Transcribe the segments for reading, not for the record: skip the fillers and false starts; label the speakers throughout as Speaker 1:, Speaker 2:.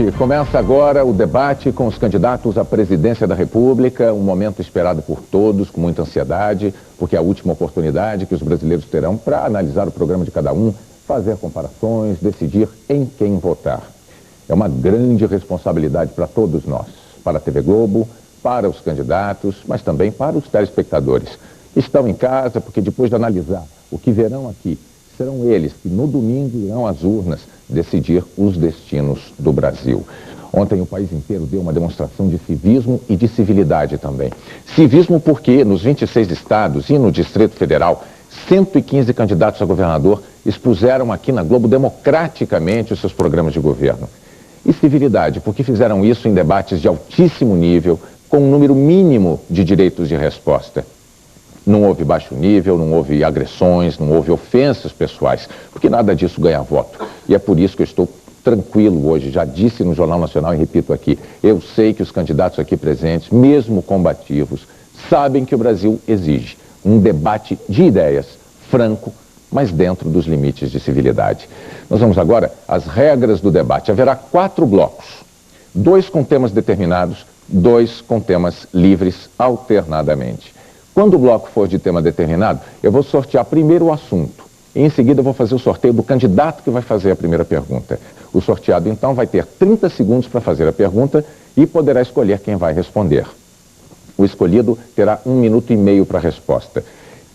Speaker 1: noite. Começa agora o debate com os candidatos à presidência da República, um momento esperado por todos com muita ansiedade, porque é a última oportunidade que os brasileiros terão para analisar o programa de cada um, fazer comparações, decidir em quem votar. É uma grande responsabilidade para todos nós, para a TV Globo, para os candidatos, mas também para os telespectadores. Estão em casa porque depois de analisar o que verão aqui, serão eles que no domingo irão às urnas decidir os destinos do Brasil. Ontem o país inteiro deu uma demonstração de civismo e de civilidade também. Civismo porque nos 26 estados e no Distrito Federal, 115 candidatos a governador expuseram aqui na Globo democraticamente os seus programas de governo. E civilidade porque fizeram isso em debates de altíssimo nível, com um número mínimo de direitos de resposta. Não houve baixo nível, não houve agressões, não houve ofensas pessoais, porque nada disso ganha voto. E é por isso que eu estou tranquilo hoje, já disse no Jornal Nacional e repito aqui, eu sei que os candidatos aqui presentes, mesmo combativos, sabem que o Brasil exige um debate de ideias, franco, mas dentro dos limites de civilidade. Nós vamos agora às regras do debate. Haverá 4 blocos, 2 com temas determinados, 2 com temas livres alternadamente. Quando o bloco for de tema determinado, eu vou sortear primeiro o assunto. E em seguida eu vou fazer o sorteio do candidato que vai fazer a primeira pergunta. O sorteado, então, vai ter 30 segundos para fazer a pergunta e poderá escolher quem vai responder. O escolhido terá 1 minuto e meio para a resposta.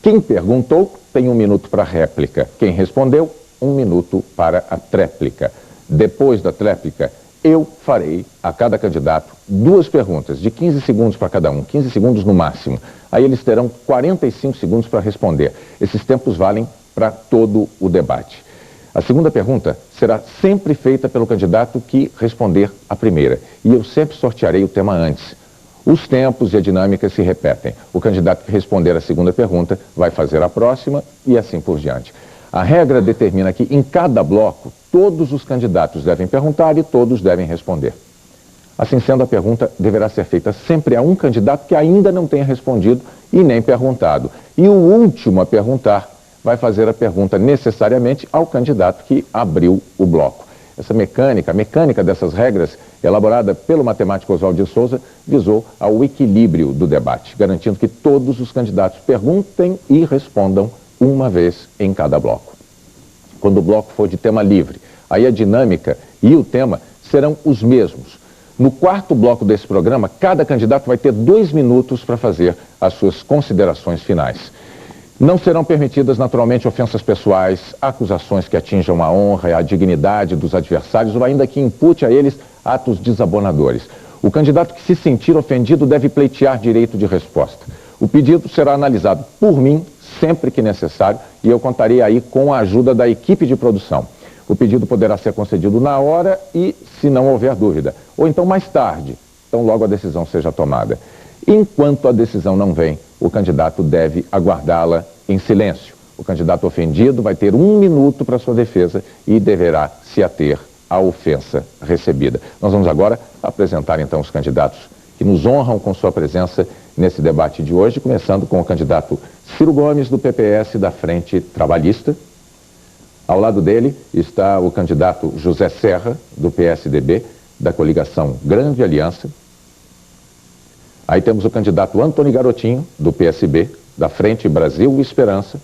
Speaker 1: Quem perguntou tem 1 minuto para a réplica. Quem respondeu, 1 minuto para a tréplica. Depois da tréplica, eu farei a cada candidato 2 perguntas, de 15 segundos para cada um, 15 segundos no máximo. Aí eles terão 45 segundos para responder. Esses tempos valem para todo o debate. A segunda pergunta será sempre feita pelo candidato que responder a primeira. E eu sempre sortearei o tema antes. Os tempos e a dinâmica se repetem. O candidato que responder a segunda pergunta vai fazer a próxima e assim por diante. A regra determina que em cada bloco, todos os candidatos devem perguntar e todos devem responder. Assim sendo, a pergunta deverá ser feita sempre a um candidato que ainda não tenha respondido e nem perguntado. E o último a perguntar vai fazer a pergunta necessariamente ao candidato que abriu o bloco. Essa mecânica, a mecânica dessas regras, elaborada pelo matemático Oswaldo de Souza, visou ao equilíbrio do debate, garantindo que todos os candidatos perguntem e respondam uma vez em cada bloco. Quando o bloco for de tema livre, aí a dinâmica e o tema serão os mesmos. No 4º bloco desse programa, cada candidato vai ter 2 minutos para fazer as suas considerações finais. Não serão permitidas, naturalmente, ofensas pessoais, acusações que atinjam a honra e a dignidade dos adversários ou ainda que impute a eles atos desabonadores. O candidato que se sentir ofendido deve pleitear direito de resposta. O pedido será analisado por mim sempre que necessário e eu contarei aí com a ajuda da equipe de produção. O pedido poderá ser concedido na hora e, se não houver dúvida, ou então mais tarde, então logo a decisão seja tomada. Enquanto a decisão não vem, o candidato deve aguardá-la em silêncio. O candidato ofendido vai ter 1 minuto para sua defesa e deverá se ater à ofensa recebida. Nós vamos agora apresentar então os candidatos que nos honram com sua presença nesse debate de hoje, começando com o candidato Ciro Gomes, do PPS, da Frente Trabalhista. Ao lado dele está o candidato José Serra, do PSDB, da coligação Grande Aliança. Aí temos o candidato Antony Garotinho, do PSB, da Frente Brasil Esperança.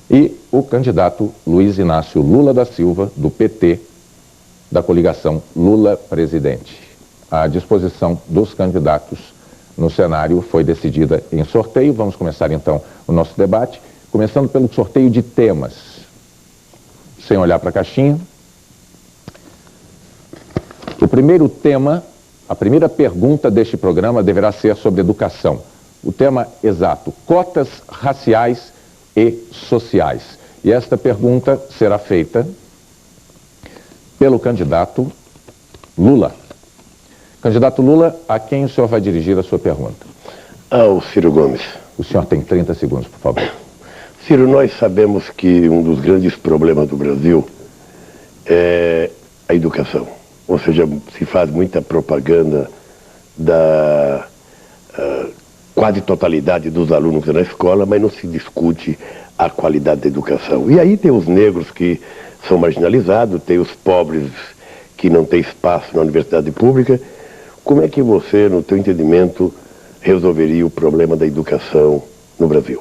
Speaker 1: E o candidato Luiz Inácio Lula da Silva, do PT, da coligação Lula Presidente. A disposição dos candidatos no cenário foi decidida em sorteio. Vamos começar então o nosso debate, começando pelo sorteio de temas. Sem olhar para a caixinha. O primeiro tema, a primeira pergunta deste programa deverá ser sobre educação. O tema exato, cotas raciais e sociais. E esta pergunta será feita pelo candidato Lula. Candidato Lula, a quem o senhor vai dirigir a sua pergunta?
Speaker 2: Ao Ciro Gomes.
Speaker 1: O senhor tem 30 segundos, por favor.
Speaker 2: Ciro, nós sabemos que um dos grandes problemas do Brasil é a educação. Ou seja, se faz muita propaganda da quase totalidade dos alunos na escola, mas não se discute a qualidade da educação. E aí tem os negros que são marginalizados, tem os pobres que não tem espaço na universidade pública. Como é que você, no teu entendimento, resolveria o problema da educação no Brasil?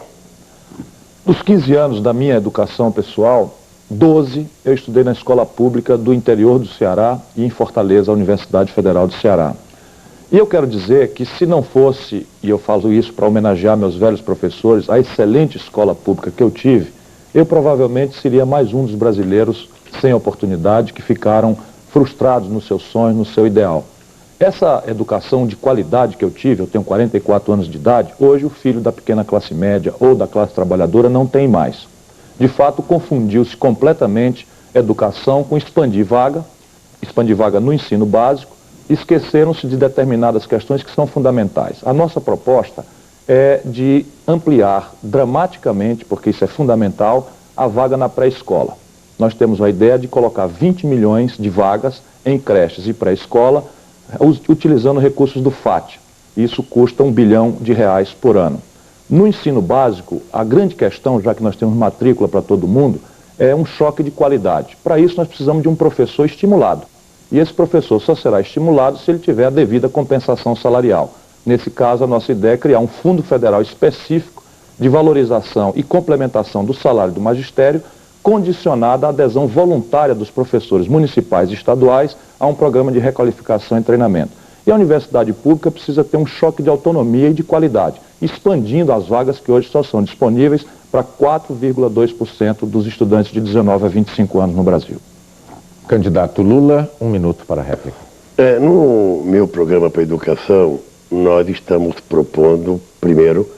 Speaker 3: Dos 15 anos da minha educação pessoal, 12 eu estudei na escola pública do interior do Ceará e em Fortaleza, a Universidade Federal do Ceará. E eu quero dizer que se não fosse, e eu falo isso para homenagear meus velhos professores, a excelente escola pública que eu tive, eu provavelmente seria mais um dos brasileiros sem oportunidade que ficaram frustrados nos seus sonhos, no seu ideal. Essa educação de qualidade que eu tive, eu tenho 44 anos de idade, hoje o filho da pequena classe média ou da classe trabalhadora não tem mais. De fato, confundiu-se completamente educação com expandir vaga no ensino básico, esqueceram-se de determinadas questões que são fundamentais. A nossa proposta é de ampliar dramaticamente, porque isso é fundamental, a vaga na pré-escola. Nós temos a ideia de colocar 20 milhões de vagas em creches e pré-escola, utilizando recursos do FAT. Isso custa R$1 bilhão por ano. No ensino básico, a grande questão, já que nós temos matrícula para todo mundo, é um choque de qualidade. Para isso, nós precisamos de um professor estimulado. E esse professor só será estimulado se ele tiver a devida compensação salarial. Nesse caso, a nossa ideia é criar um fundo federal específico de valorização e complementação do salário do magistério, condicionada à adesão voluntária dos professores municipais e estaduais a um programa de requalificação e treinamento. E a universidade pública precisa ter um choque de autonomia e de qualidade, expandindo as vagas que hoje só são disponíveis para 4,2% dos estudantes de 19 a 25 anos no Brasil.
Speaker 1: Candidato Lula, 1 minuto para a réplica.
Speaker 2: No meu programa para a educação, nós estamos propondo, primeiro,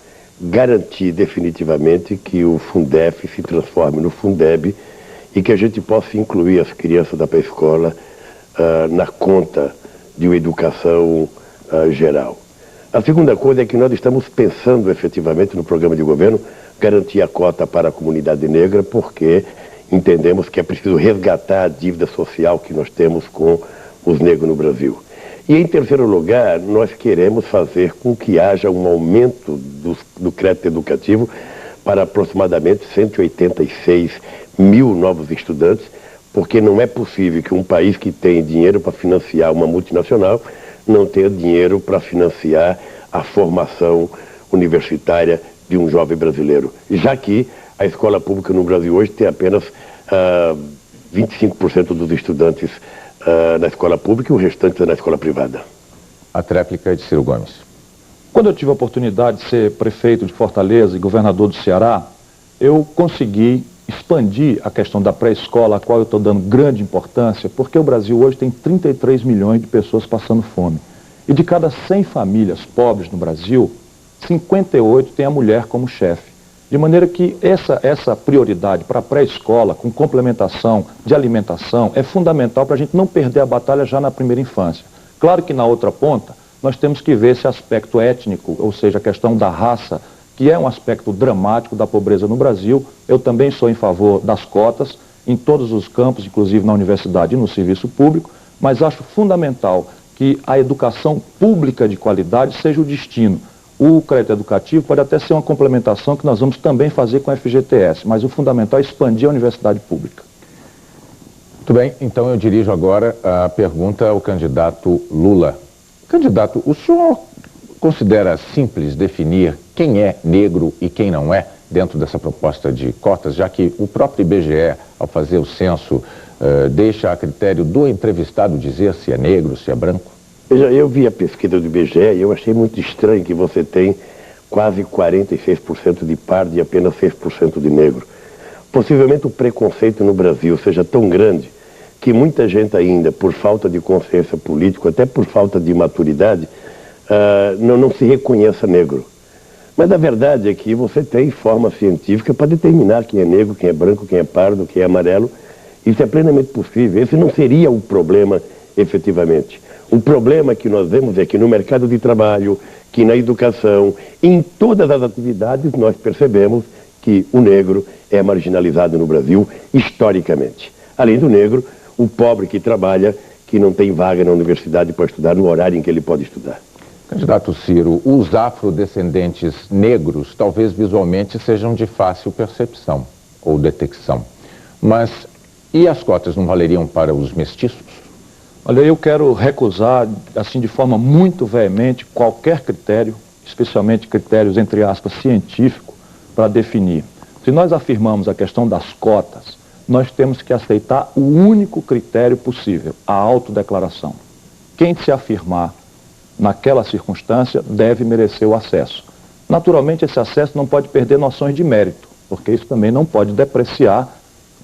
Speaker 2: garantir definitivamente que o Fundef se transforme no Fundeb e que a gente possa incluir as crianças da pré-escola na conta de uma educação geral. A segunda coisa é que nós estamos pensando efetivamente no programa de governo garantir a cota para a comunidade negra, porque entendemos que é preciso resgatar a dívida social que nós temos com os negros no Brasil. E em terceiro lugar, nós queremos fazer com que haja um aumento do crédito educativo para aproximadamente 186 mil novos estudantes, porque não é possível que um país que tem dinheiro para financiar uma multinacional não tenha dinheiro para financiar a formação universitária de um jovem brasileiro, já que a escola pública no Brasil hoje tem apenas 25% dos estudantes na escola pública e o restante na escola privada.
Speaker 1: A réplica é de Ciro Gomes.
Speaker 3: Quando eu tive a oportunidade de ser prefeito de Fortaleza e governador do Ceará, eu consegui expandir a questão da pré-escola, a qual eu estou dando grande importância, porque o Brasil hoje tem 33 milhões de pessoas passando fome. E de cada 100 famílias pobres no Brasil, 58 tem a mulher como chefe. De maneira que essa prioridade para a pré-escola, com complementação de alimentação, é fundamental para a gente não perder a batalha já na primeira infância. Claro que na outra ponta, nós temos que ver esse aspecto étnico, ou seja, a questão da raça, que é um aspecto dramático da pobreza no Brasil. Eu também sou em favor das cotas, em todos os campos, inclusive na universidade e no serviço público, mas acho fundamental que a educação pública de qualidade seja o destino. O crédito educativo pode até ser uma complementação que nós vamos também fazer com a FGTS, mas o fundamental é expandir a universidade pública.
Speaker 1: Muito bem, então eu dirijo agora a pergunta ao candidato Lula. Candidato, o senhor considera simples definir quem é negro e quem não é dentro dessa proposta de cotas, já que o próprio IBGE, ao fazer o censo, deixa a critério do entrevistado dizer se é negro, se é branco?
Speaker 2: Veja, eu vi a pesquisa do IBGE e eu achei muito estranho que você tem quase 46% de pardo e apenas 6% de negro. Possivelmente o preconceito no Brasil seja tão grande que muita gente ainda, por falta de consciência política, até por falta de maturidade, não se reconheça negro. Mas a verdade é que você tem forma científica para determinar quem é negro, quem é branco, quem é pardo, quem é amarelo. Isso é plenamente possível. Esse não seria o problema efetivamente. O problema que nós vemos é que no mercado de trabalho, que na educação, em todas as atividades, nós percebemos que o negro é marginalizado no Brasil historicamente. Além do negro, o pobre que trabalha, que não tem vaga na universidade para estudar no horário em que ele pode estudar.
Speaker 1: Candidato Ciro, os afrodescendentes negros talvez visualmente sejam de fácil percepção ou detecção. Mas e as cotas não valeriam para os mestiços?
Speaker 3: Olha, eu quero recusar, assim, de forma muito veemente, qualquer critério, especialmente critérios, entre aspas, científicos, para definir. Se nós afirmamos a questão das cotas, nós temos que aceitar o único critério possível, a autodeclaração. Quem se afirmar naquela circunstância deve merecer o acesso. Naturalmente, esse acesso não pode perder noções de mérito, porque isso também não pode depreciar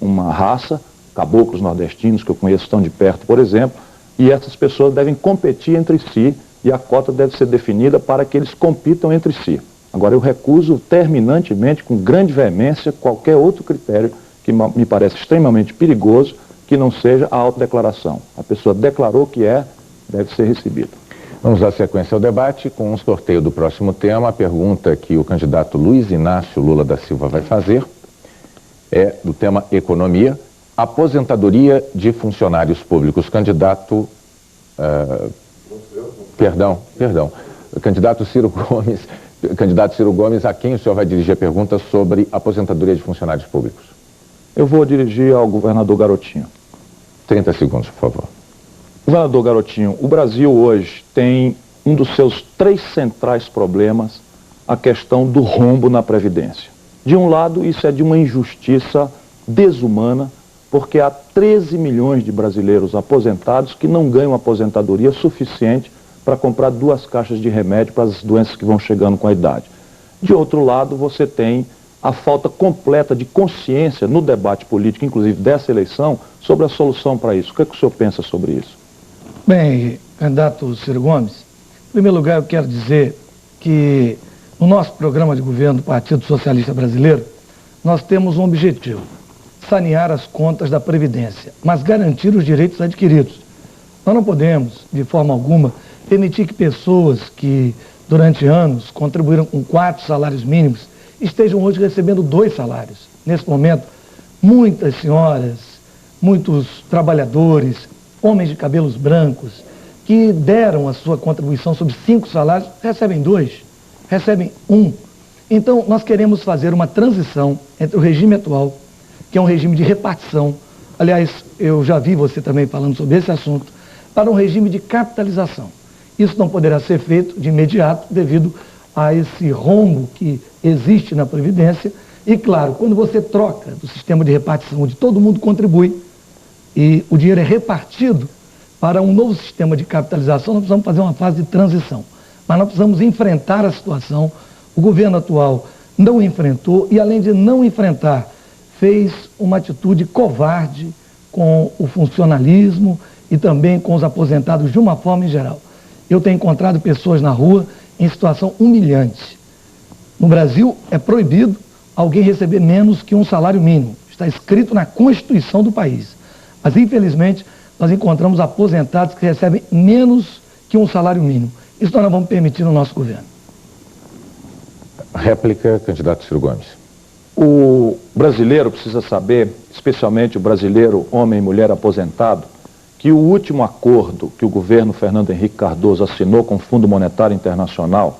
Speaker 3: uma raça, caboclos nordestinos, que eu conheço tão de perto, por exemplo, e essas pessoas devem competir entre si e a cota deve ser definida para que eles compitam entre si. Agora, eu recuso terminantemente, com grande veemência, qualquer outro critério que me parece extremamente perigoso, que não seja a autodeclaração. A pessoa declarou que deve ser recebida.
Speaker 1: Vamos dar sequência ao debate com um sorteio do próximo tema. A pergunta que o candidato Luiz Inácio Lula da Silva vai fazer é do tema economia. Aposentadoria de funcionários públicos. Candidato... Perdão. Candidato Ciro Gomes, a quem o senhor vai dirigir a pergunta sobre aposentadoria de funcionários públicos?
Speaker 3: Eu vou dirigir ao governador Garotinho.
Speaker 1: 30 segundos, por favor.
Speaker 3: Governador Garotinho, o Brasil hoje tem um dos seus 3 centrais problemas, a questão do rombo na Previdência. De um lado, isso é de uma injustiça desumana, porque há 13 milhões de brasileiros aposentados que não ganham aposentadoria suficiente para comprar 2 caixas de remédio para as doenças que vão chegando com a idade. De outro lado, você tem a falta completa de consciência no debate político, inclusive dessa eleição, sobre a solução para isso. O que é que o senhor pensa sobre isso?
Speaker 4: Bem, candidato Ciro Gomes, em primeiro lugar eu quero dizer que no nosso programa de governo do Partido Socialista Brasileiro, nós temos um objetivo: sanear as contas da Previdência, mas garantir os direitos adquiridos. Nós não podemos, de forma alguma, permitir que pessoas que durante anos contribuíram com 4 salários mínimos estejam hoje recebendo 2 salários. Nesse momento, muitas senhoras, muitos trabalhadores, homens de cabelos brancos, que deram a sua contribuição sobre 5 salários, recebem 2, recebem 1. Então, nós queremos fazer uma transição entre o regime atual, que é um regime de repartição, aliás, eu já vi você também falando sobre esse assunto, para um regime de capitalização. Isso não poderá ser feito de imediato devido a esse rombo que existe na Previdência. E, claro, quando você troca do sistema de repartição, onde todo mundo contribui, e o dinheiro é repartido para um novo sistema de capitalização, nós precisamos fazer uma fase de transição. Mas nós precisamos enfrentar a situação. O governo atual não enfrentou e, além de não enfrentar, fez uma atitude covarde com o funcionalismo e também com os aposentados de uma forma em geral. Eu tenho encontrado pessoas na rua em situação humilhante. No Brasil é proibido alguém receber menos que um salário mínimo. Está escrito na Constituição do país. Mas, infelizmente, nós encontramos aposentados que recebem menos que um salário mínimo. Isso nós não vamos permitir no nosso governo.
Speaker 1: Réplica, candidato Ciro Gomes.
Speaker 3: O brasileiro precisa saber, especialmente o brasileiro homem e mulher aposentado, que o último acordo que o governo Fernando Henrique Cardoso assinou com o Fundo Monetário Internacional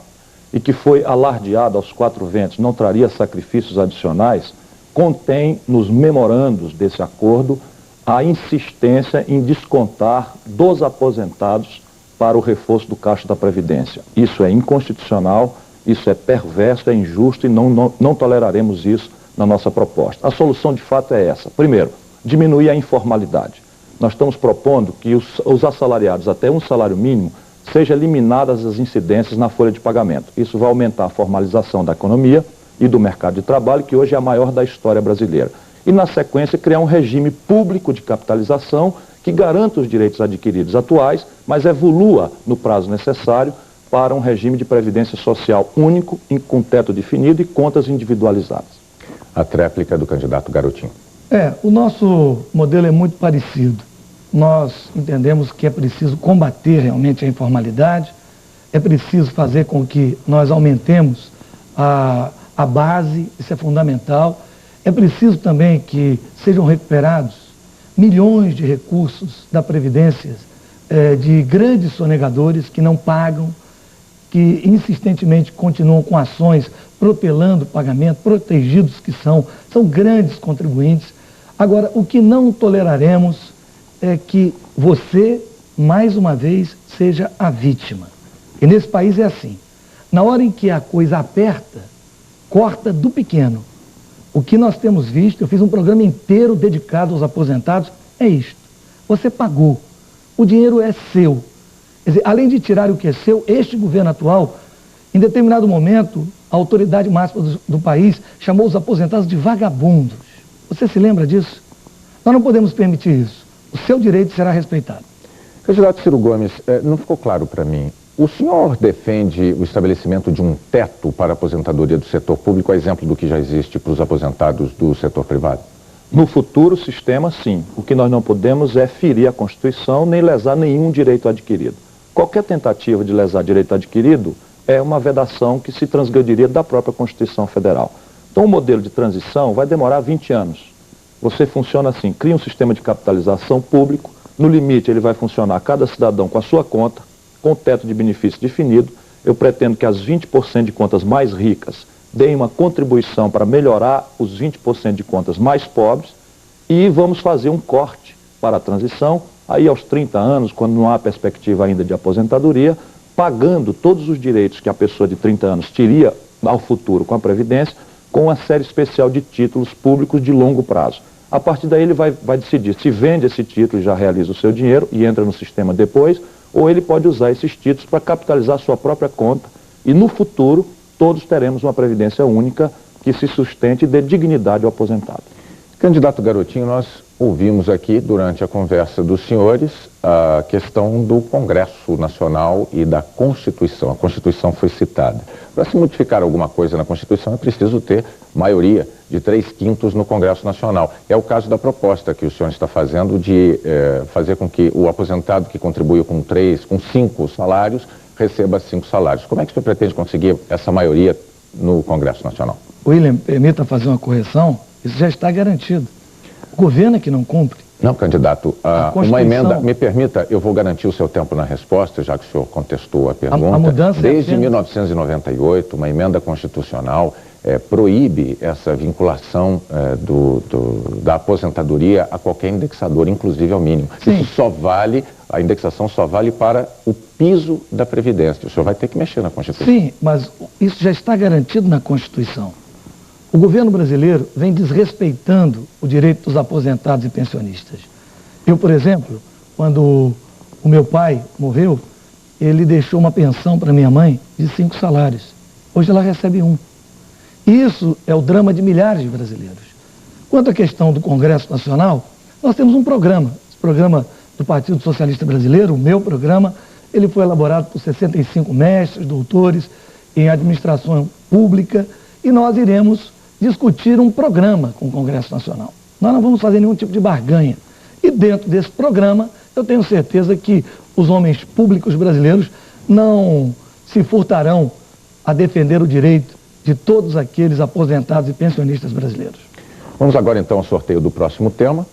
Speaker 3: e que foi alardeado aos 4 ventos, não traria sacrifícios adicionais, contém nos memorandos desse acordo a insistência em descontar dos aposentados para o reforço do caixa da Previdência. Isso é inconstitucional, isso é perverso, é injusto e não toleraremos isso na nossa proposta. A solução de fato é essa. Primeiro, diminuir a informalidade. Nós estamos propondo que os assalariados até um salário mínimo sejam eliminadas as incidências na folha de pagamento. Isso vai aumentar a formalização da economia e do mercado de trabalho, que hoje é a maior da história brasileira. E, na sequência, criar um regime público de capitalização que garanta os direitos adquiridos atuais, mas evolua no prazo necessário para um regime de previdência social único, com teto definido e contas individualizadas.
Speaker 1: A tréplica do candidato Garotinho.
Speaker 4: O nosso modelo é muito parecido. Nós entendemos que é preciso combater realmente a informalidade, é preciso fazer com que nós aumentemos a base, isso é fundamental. É preciso também que sejam recuperados milhões de recursos da Previdência de grandes sonegadores que não pagam, que insistentemente continuam com ações propelando o pagamento, protegidos que são grandes contribuintes. Agora, o que não toleraremos é que você, mais uma vez, seja a vítima. E nesse país é assim. Na hora em que a coisa aperta, corta do pequeno. O que nós temos visto, eu fiz um programa inteiro dedicado aos aposentados, é isto. Você pagou. O dinheiro é seu. Quer dizer, além de tirar o que é seu, este governo atual, em determinado momento, a autoridade máxima do país chamou os aposentados de vagabundos. Você se lembra disso? Nós não podemos permitir isso. O seu direito será respeitado.
Speaker 1: Candidato Ciro Gomes, não ficou claro para mim. O senhor defende o estabelecimento de um teto para a aposentadoria do setor público, a exemplo do que já existe para os aposentados do setor privado?
Speaker 3: No futuro sistema, sim. O que nós não podemos é ferir a Constituição nem lesar nenhum direito adquirido. Qualquer tentativa de lesar direito adquirido é uma vedação que se transgrediria da própria Constituição Federal. Então o modelo de transição vai demorar 20 anos. Você funciona assim, cria um sistema de capitalização público, no limite ele vai funcionar cada cidadão com a sua conta, com teto de benefício definido. Eu pretendo que as 20% de contas mais ricas deem uma contribuição para melhorar os 20% de contas mais pobres e vamos fazer um corte para a transição, aí aos 30 anos, quando não há perspectiva ainda de aposentadoria, pagando todos os direitos que a pessoa de 30 anos teria ao futuro com a Previdência, com uma série especial de títulos públicos de longo prazo. A partir daí ele vai decidir se vende esse título e já realiza o seu dinheiro e entra no sistema depois, ou ele pode usar esses títulos para capitalizar a sua própria conta e no futuro todos teremos uma previdência única que se sustente e dê dignidade ao aposentado.
Speaker 1: Candidato Garotinho, nós ouvimos aqui durante a conversa dos senhores a questão do Congresso Nacional e da Constituição. A Constituição foi citada. Para se modificar alguma coisa na Constituição é preciso ter maioria de 3/5 no Congresso Nacional. É o caso da proposta que o senhor está fazendo de fazer com que o aposentado que contribuiu com 5 salários receba 5 salários. Como é que o senhor pretende conseguir essa maioria no Congresso Nacional?
Speaker 4: William, permita fazer uma correção. Isso já está garantido. O governo é que não cumpre.
Speaker 1: Não, candidato, uma emenda, me permita, eu vou garantir o seu tempo na resposta, já que o senhor contestou a pergunta.
Speaker 4: A mudança
Speaker 1: desde 1998, uma emenda constitucional proíbe essa vinculação da aposentadoria a qualquer indexador, inclusive ao mínimo.
Speaker 4: Sim.
Speaker 1: Isso só vale, a indexação só vale para o piso da Previdência. O senhor vai ter que mexer na Constituição.
Speaker 4: Sim, mas isso já está garantido na Constituição. O governo brasileiro vem desrespeitando o direito dos aposentados e pensionistas. Eu, por exemplo, quando o meu pai morreu, ele deixou uma pensão para minha mãe de 5 salários. Hoje ela recebe 1. Isso é o drama de milhares de brasileiros. Quanto à questão do Congresso Nacional, nós temos um programa. Esse programa do Partido Socialista Brasileiro, o meu programa, ele foi elaborado por 65 mestres, doutores em administração pública, e nós iremos discutir um programa com o Congresso Nacional. Nós não vamos fazer nenhum tipo de barganha. E dentro desse programa, eu tenho certeza que os homens públicos brasileiros não se furtarão a defender o direito de todos aqueles aposentados e pensionistas brasileiros.
Speaker 1: Vamos agora então ao sorteio do próximo tema,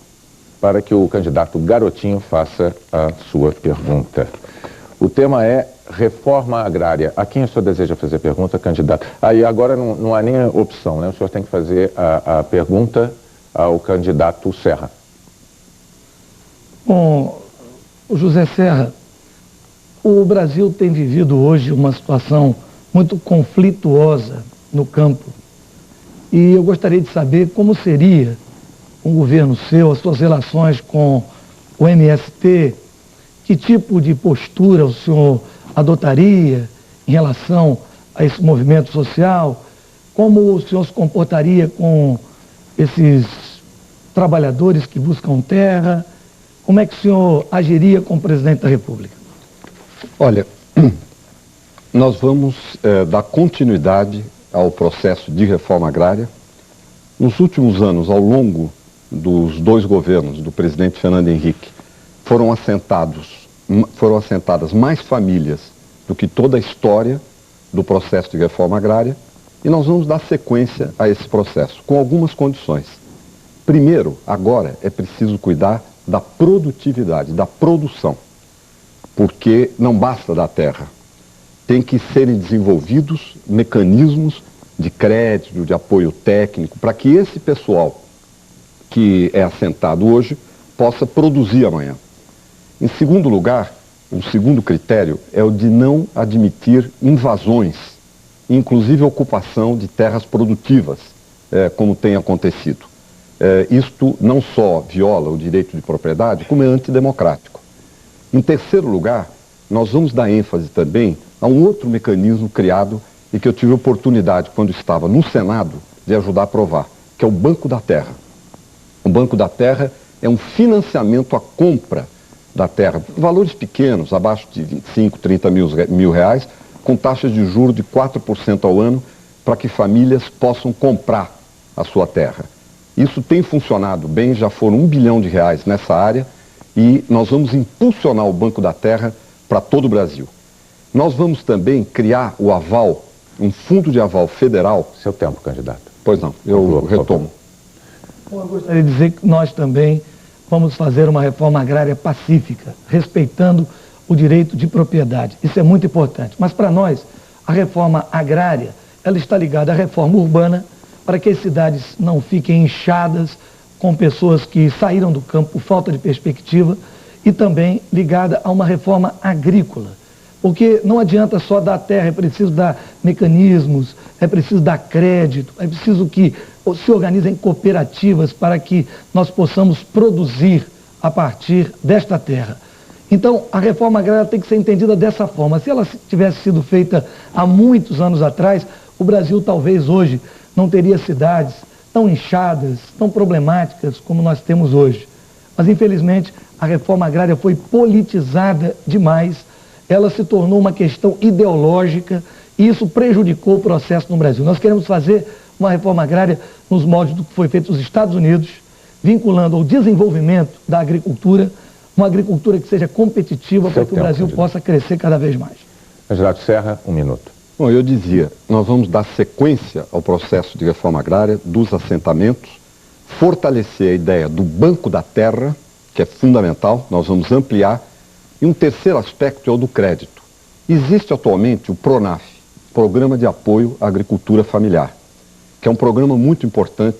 Speaker 1: para que o candidato Garotinho faça a sua pergunta. O tema é reforma agrária. A quem o senhor deseja fazer pergunta, candidato? Aí agora não há nem opção, né? O senhor tem que fazer a pergunta ao candidato Serra.
Speaker 4: Bom, José Serra, o Brasil tem vivido hoje uma situação muito conflituosa no campo. E eu gostaria de saber como seria um governo seu, as suas relações com o MST, que tipo de postura o senhor adotaria em relação a esse movimento social, como o senhor se comportaria com esses trabalhadores que buscam terra, como é que o senhor agiria como presidente da República?
Speaker 5: Olha, nós vamos dar continuidade ao processo de reforma agrária. Nos últimos anos, ao longo dos 2 governos do presidente Fernando Henrique, foram assentadas mais famílias do que toda a história do processo de reforma agrária, e nós vamos dar sequência a esse processo, com algumas condições. Primeiro, agora é preciso cuidar da produtividade, da produção, porque não basta da terra. Tem que serem desenvolvidos mecanismos de crédito, de apoio técnico, para que esse pessoal que é assentado hoje possa produzir amanhã. Em segundo lugar, O segundo critério é o de não admitir invasões, inclusive ocupação de terras produtivas, como tem acontecido. Isto não só viola o direito de propriedade, como é antidemocrático. Em terceiro lugar, nós vamos dar ênfase também a um outro mecanismo criado e que eu tive oportunidade, quando estava no Senado, de ajudar a aprovar, que é o Banco da Terra. O Banco da Terra é um financiamento à compra da terra, valores pequenos, abaixo de 25, 30 mil reais, com taxas de juros de 4% ao ano, para que famílias possam comprar a sua terra. Isso tem funcionado bem, já foram R$1 bilhão nessa área, e nós vamos impulsionar o Banco da Terra para todo o Brasil. Nós vamos também criar o aval, um fundo de aval federal.
Speaker 1: Seu tempo, candidato.
Speaker 5: Pois não, eu retomo.
Speaker 4: Bom, eu gostaria de dizer que nós também vamos fazer uma reforma agrária pacífica, respeitando o direito de propriedade. Isso é muito importante. Mas para nós, a reforma agrária, ela está ligada à reforma urbana, para que as cidades não fiquem inchadas com pessoas que saíram do campo por falta de perspectiva, e também ligada a uma reforma agrícola. Porque não adianta só dar terra, é preciso dar mecanismos, é preciso dar crédito, é preciso que se organizem cooperativas para que nós possamos produzir a partir desta terra. Então, a reforma agrária tem que ser entendida dessa forma. Se ela tivesse sido feita há muitos anos atrás, o Brasil talvez hoje não teria cidades tão inchadas, tão problemáticas como nós temos hoje. Mas, infelizmente, a reforma agrária foi politizada demais, ela se tornou uma questão ideológica e isso prejudicou o processo no Brasil. Nós queremos fazer uma reforma agrária nos moldes do que foi feito nos Estados Unidos, vinculando ao desenvolvimento da agricultura, uma agricultura que seja competitiva para que o Brasil possa crescer cada vez mais.
Speaker 1: Candidato Serra, 1 minuto.
Speaker 5: Bom, eu dizia, nós vamos dar sequência ao processo de reforma agrária dos assentamentos, fortalecer a ideia do Banco da Terra, que é fundamental, nós vamos ampliar, e um terceiro aspecto é o do crédito. Existe atualmente o PRONAF, Programa de Apoio à Agricultura Familiar, que é um programa muito importante,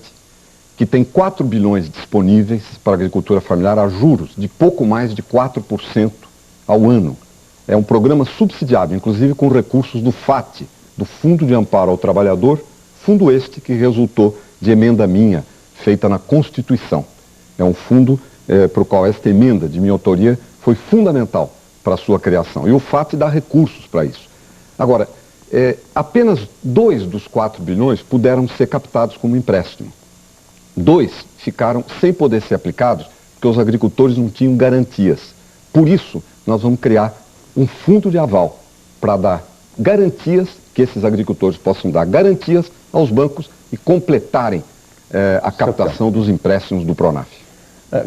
Speaker 5: que tem 4 bilhões disponíveis para a agricultura familiar a juros de pouco mais de 4% ao ano. É um programa subsidiado, inclusive com recursos do FAT, do Fundo de Amparo ao Trabalhador, fundo este que resultou de emenda minha, feita na Constituição. É um fundo para o qual esta emenda de minha autoria foi fundamental para a sua criação. E o FAT dá recursos para isso. Agora, apenas 2 dos 4 bilhões puderam ser captados como empréstimo. 2 ficaram sem poder ser aplicados porque os agricultores não tinham garantias. Por isso, nós vamos criar um fundo de aval para dar garantias, que esses agricultores possam dar garantias aos bancos e completarem a captação dos empréstimos do PRONAF.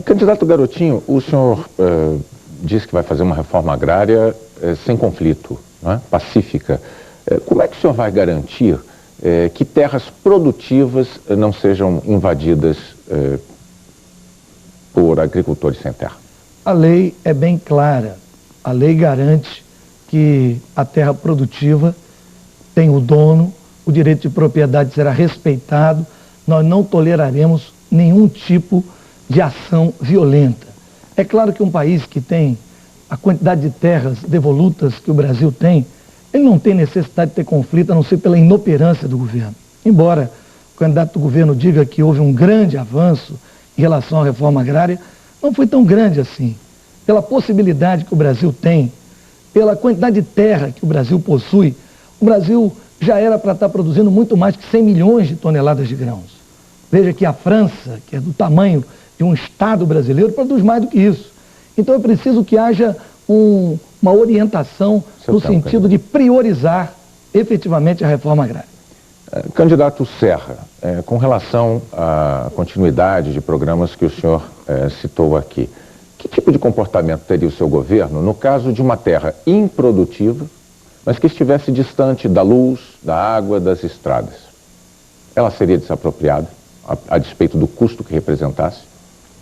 Speaker 1: Candidato Garotinho, o senhor disse que vai fazer uma reforma agrária sem conflito, né? Pacífica. Como é que o senhor vai garantir que terras produtivas não sejam invadidas por agricultores sem terra?
Speaker 4: A lei é bem clara. A lei garante que a terra produtiva tem o dono, o direito de propriedade será respeitado, nós não toleraremos nenhum tipo de ação violenta. É claro que um país que tem a quantidade de terras devolutas que o Brasil tem, ele não tem necessidade de ter conflito, a não ser pela inoperância do governo. Embora o candidato do governo diga que houve um grande avanço em relação à reforma agrária, não foi tão grande assim. Pela possibilidade que o Brasil tem, pela quantidade de terra que o Brasil possui, o Brasil já era para estar produzindo muito mais que 100 milhões de toneladas de grãos. Veja que a França, que é do tamanho de um estado brasileiro, produz mais do que isso. Então é preciso que haja uma orientação no sentido de priorizar efetivamente a reforma agrária.
Speaker 1: Candidato Serra, com relação à continuidade de programas que o senhor citou aqui, que tipo de comportamento teria o seu governo no caso de uma terra improdutiva, mas que estivesse distante da luz, da água, das estradas? Ela seria desapropriada, a despeito do custo que representasse?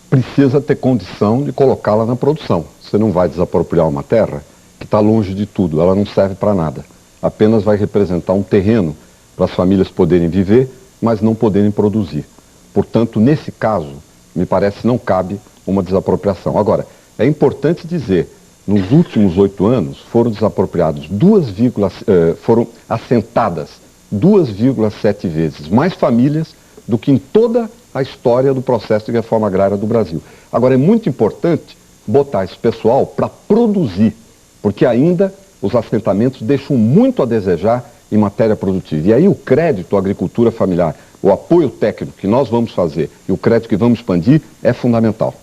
Speaker 5: Precisa ter condição de colocá-la na produção. Você não vai desapropriar uma terra que está longe de tudo, ela não serve para nada. Apenas vai representar um terreno para as famílias poderem viver, mas não poderem produzir. Portanto, nesse caso, me parece não cabe uma desapropriação. Agora, é importante dizer, nos últimos 8 anos, foram desapropriados foram assentadas 2,7 vezes mais famílias do que em toda a história do processo de reforma agrária do Brasil. Agora, é muito importante botar esse pessoal para produzir, porque ainda os assentamentos deixam muito a desejar em matéria produtiva. E aí o crédito à agricultura familiar, o apoio técnico que nós vamos fazer e o crédito que vamos expandir é fundamental.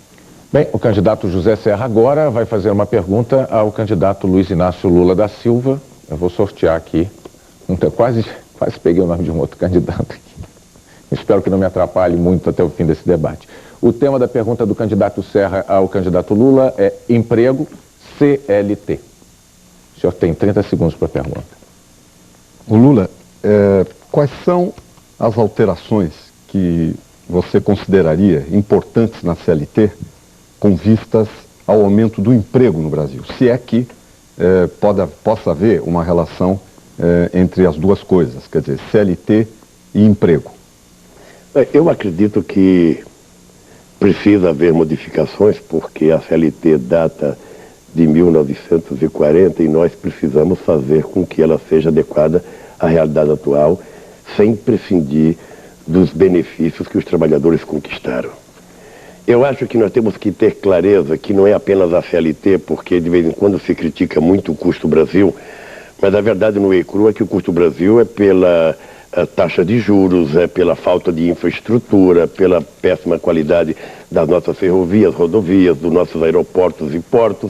Speaker 1: Bem, o candidato José Serra agora vai fazer uma pergunta ao candidato Luiz Inácio Lula da Silva. Eu vou sortear aqui. Quase peguei o nome de um outro candidato aqui. Espero que não me atrapalhe muito até o fim desse debate. O tema da pergunta do candidato Serra ao candidato Lula é emprego CLT. O senhor tem 30 segundos para a pergunta.
Speaker 5: O Lula, quais são as alterações que você consideraria importantes na CLT com vistas ao aumento do emprego no Brasil? Se é que possa haver uma relação entre as duas coisas, quer dizer, CLT e emprego.
Speaker 2: Eu acredito que precisa haver modificações, porque a CLT data de 1940 e nós precisamos fazer com que ela seja adequada à realidade atual, sem prescindir dos benefícios que os trabalhadores conquistaram. Eu acho que nós temos que ter clareza que não é apenas a CLT, porque de vez em quando se critica muito o custo Brasil, mas a verdade no e-cru é que o custo Brasil é pela taxa de juros, é pela falta de infraestrutura, pela péssima qualidade das nossas ferrovias, rodovias, dos nossos aeroportos e portos.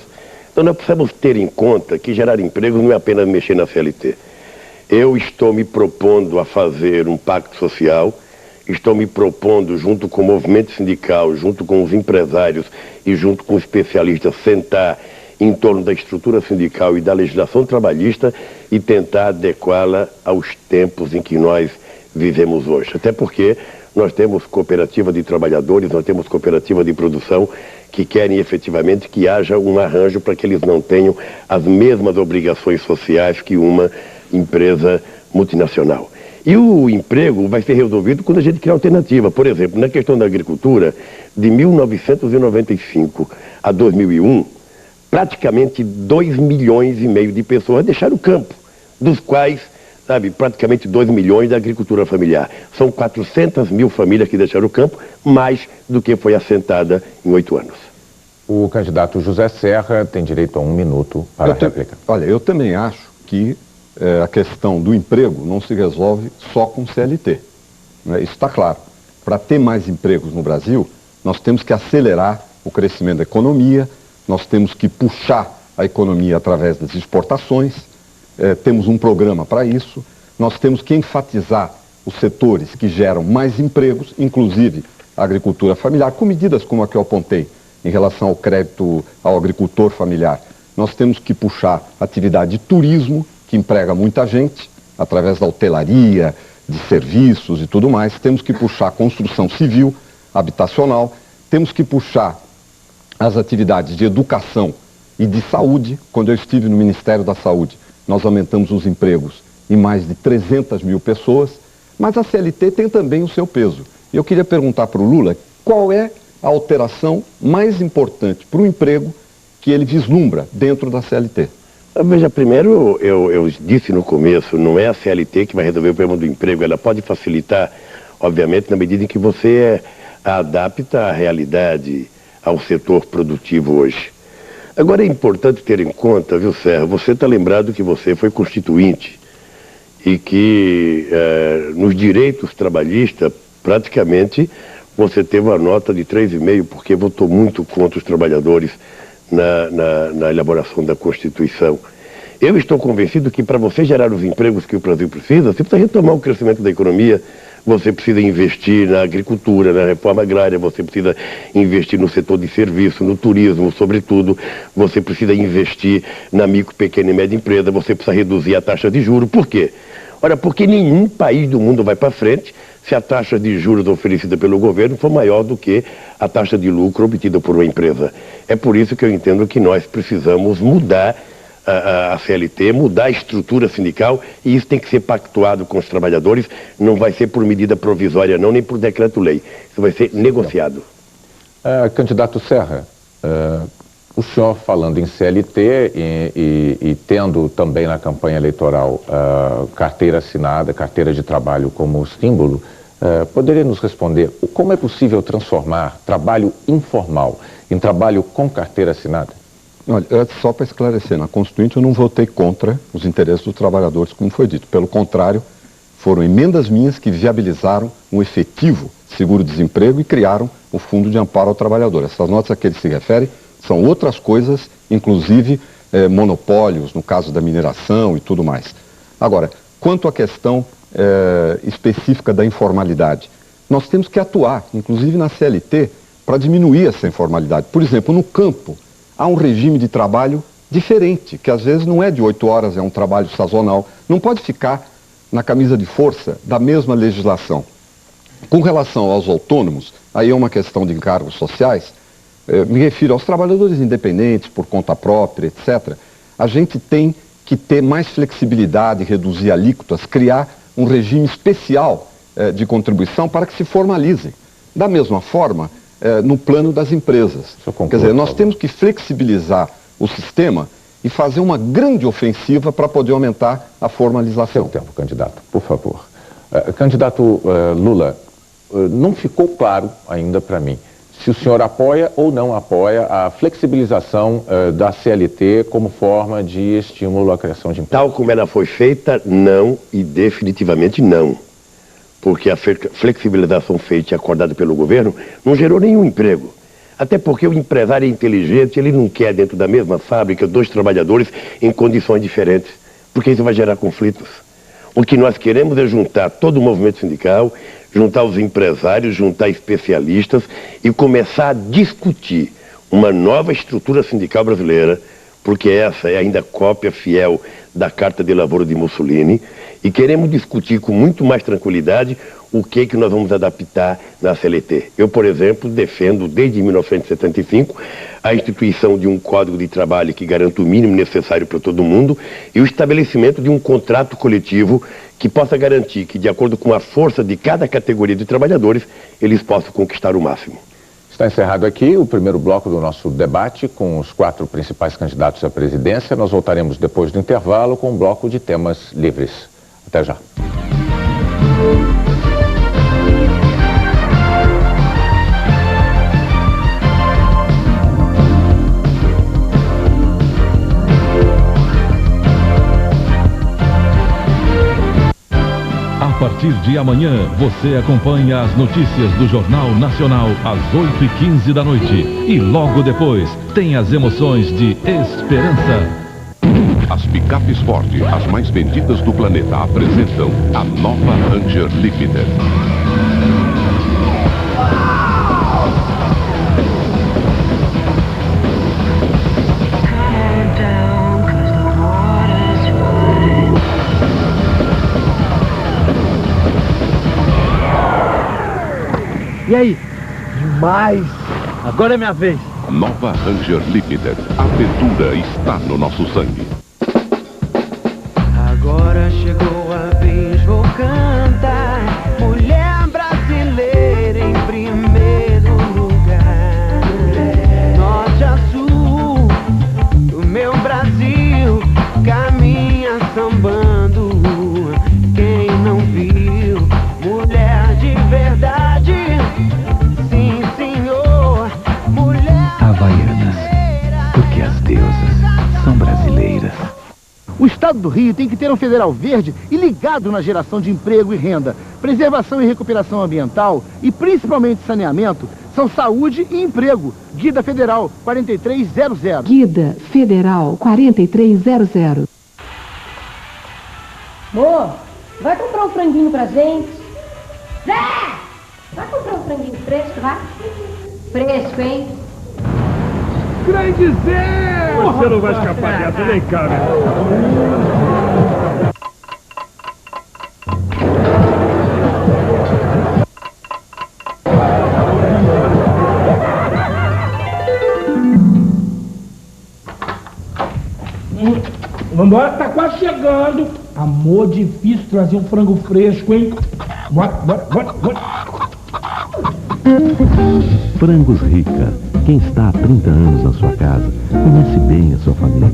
Speaker 2: Então nós precisamos ter em conta que gerar empregos não é apenas mexer na CLT. Eu estou me propondo a fazer um pacto social, estou me propondo, junto com o movimento sindical, junto com os empresários e junto com os especialistas, sentar em torno da estrutura sindical e da legislação trabalhista e tentar adequá-la aos tempos em que nós vivemos hoje. Até porque nós temos cooperativa de trabalhadores, nós temos cooperativa de produção que querem efetivamente que haja um arranjo para que eles não tenham as mesmas obrigações sociais que uma empresa multinacional. E o emprego vai ser resolvido quando a gente criar alternativa. Por exemplo, na questão da agricultura, de 1995 a 2001, praticamente 2,5 milhões de pessoas deixaram o campo, dos quais, praticamente 2 milhões da agricultura familiar. São 400 mil famílias que deixaram o campo, mais do que foi assentada em 8 anos.
Speaker 1: O candidato José Serra tem direito a 1 minuto para a réplica.
Speaker 5: Olha, eu também acho que a questão do emprego não se resolve só com CLT. Né? Isso está claro. Para ter mais empregos no Brasil, nós temos que acelerar o crescimento da economia, nós temos que puxar a economia através das exportações, temos um programa para isso, nós temos que enfatizar os setores que geram mais empregos, inclusive a agricultura familiar, com medidas como a que eu apontei em relação ao crédito ao agricultor familiar. Nós temos que puxar a atividade de turismo, que emprega muita gente, através da hotelaria, de serviços e tudo mais. Temos que puxar a construção civil, habitacional, temos que puxar as atividades de educação e de saúde. Quando eu estive no Ministério da Saúde, nós aumentamos os empregos em mais de 300 mil pessoas, mas a CLT tem também o seu peso. E eu queria perguntar para o Lula qual é a alteração mais importante para o emprego que ele vislumbra dentro da CLT.
Speaker 2: Veja, primeiro, eu disse no começo, não é a CLT que vai resolver o problema do emprego, ela pode facilitar, obviamente, na medida em que você adapta a realidade ao setor produtivo hoje. Agora é importante ter em conta, viu, Serra, você está lembrado que você foi constituinte e que nos direitos trabalhistas, praticamente, você teve uma nota de 3,5, porque votou muito contra os trabalhadores na elaboração da Constituição. Eu estou convencido que para você gerar os empregos que o Brasil precisa, você precisa retomar o crescimento da economia, você precisa investir na agricultura, na reforma agrária, você precisa investir no setor de serviço, no turismo, sobretudo, você precisa investir na micro, pequena e média empresa, você precisa reduzir a taxa de juros. Por quê? Ora, porque nenhum país do mundo vai para frente se a taxa de juros oferecida pelo governo for maior do que a taxa de lucro obtida por uma empresa. É por isso que eu entendo que nós precisamos mudar a CLT, mudar a estrutura sindical, e isso tem que ser pactuado com os trabalhadores, não vai ser por medida provisória não, nem por decreto-lei, isso vai ser negociado.
Speaker 1: Candidato Serra, O senhor, falando em CLT e tendo também na campanha eleitoral carteira assinada, carteira de trabalho como símbolo, poderia nos responder como é possível transformar trabalho informal em trabalho com carteira assinada?
Speaker 5: Olha, só para esclarecer, na Constituinte eu não votei contra os interesses dos trabalhadores, como foi dito. Pelo contrário, foram emendas minhas que viabilizaram um efetivo seguro-desemprego e criaram o Fundo de Amparo ao Trabalhador. Essas notas a que ele se refere são outras coisas, inclusive monopólios, no caso da mineração e tudo mais. Agora, quanto à questão específica da informalidade, nós temos que atuar, inclusive na CLT, para diminuir essa informalidade. Por exemplo, no campo, há um regime de trabalho diferente, que às vezes não é de 8 horas, é um trabalho sazonal. Não pode ficar na camisa de força da mesma legislação. Com relação aos autônomos, aí é uma questão de encargos sociais, me refiro aos trabalhadores independentes, por conta própria, etc. A gente tem que ter mais flexibilidade, reduzir alíquotas, criar um regime especial de contribuição para que se formalizem. Da mesma forma, no plano das empresas. Quer dizer, nós temos que flexibilizar o sistema e fazer uma grande ofensiva para poder aumentar a formalização.
Speaker 1: Seu tempo, candidato, por favor. Candidato Lula, não ficou claro ainda para mim se o senhor apoia ou não apoia a flexibilização da CLT como forma de estímulo à criação de emprego.
Speaker 2: Tal como ela foi feita, não, e definitivamente não. Porque a flexibilização feita e acordada pelo governo não gerou nenhum emprego. Até porque o empresário é inteligente, ele não quer dentro da mesma fábrica 2 trabalhadores em condições diferentes, porque isso vai gerar conflitos. O que nós queremos é juntar todo o movimento sindical, juntar os empresários, juntar especialistas e começar a discutir uma nova estrutura sindical brasileira, porque essa é ainda cópia fiel da Carta de Lavoro de Mussolini, e queremos discutir com muito mais tranquilidade o que nós vamos adaptar na CLT. Eu, por exemplo, defendo desde 1975 a instituição de um código de trabalho que garanta o mínimo necessário para todo mundo e o estabelecimento de um contrato coletivo que possa garantir que, de acordo com a força de cada categoria de trabalhadores, eles possam conquistar o máximo.
Speaker 1: Está encerrado aqui o primeiro bloco do nosso debate com os 4 principais candidatos à presidência. Nós voltaremos depois do intervalo com um bloco de temas livres. Até já.
Speaker 6: A partir de amanhã, você acompanha as notícias do Jornal Nacional às 8h15 da noite. E logo depois, tem as emoções de Esperança.
Speaker 7: As picapes Ford, as mais vendidas do planeta, apresentam a nova Ranger Limited.
Speaker 8: E aí? Demais! Agora é minha vez.
Speaker 7: Nova Ranger Limited. A aventura está no nosso sangue.
Speaker 9: Agora chegou a vez, vou cantar. Mulher brasileira em primeiro lugar. Norte a sul, o meu Brasil caminha sambando. Quem não viu, mulher de verdade. Sim, senhor, mulher
Speaker 10: Havaianas, porque as deusas são brasileiras.
Speaker 8: O Estado do Rio tem que ter um federal verde e ligado na geração de emprego e renda. Preservação e recuperação ambiental e principalmente saneamento são saúde e emprego. Guida Federal 4300.
Speaker 11: Guida Federal 4300.
Speaker 12: Amor, vai comprar um franguinho pra gente? Zé! Vai comprar um franguinho fresco, vai? Fresco, hein?
Speaker 13: Grande Zé! Você não vai escapar dessa, vem cá, meu.
Speaker 14: Vambora, tá quase chegando. Amor, difícil trazer um frango fresco, hein? Bora.
Speaker 10: Frangos Rica. Quem está há 30 anos na sua casa conhece bem a sua família.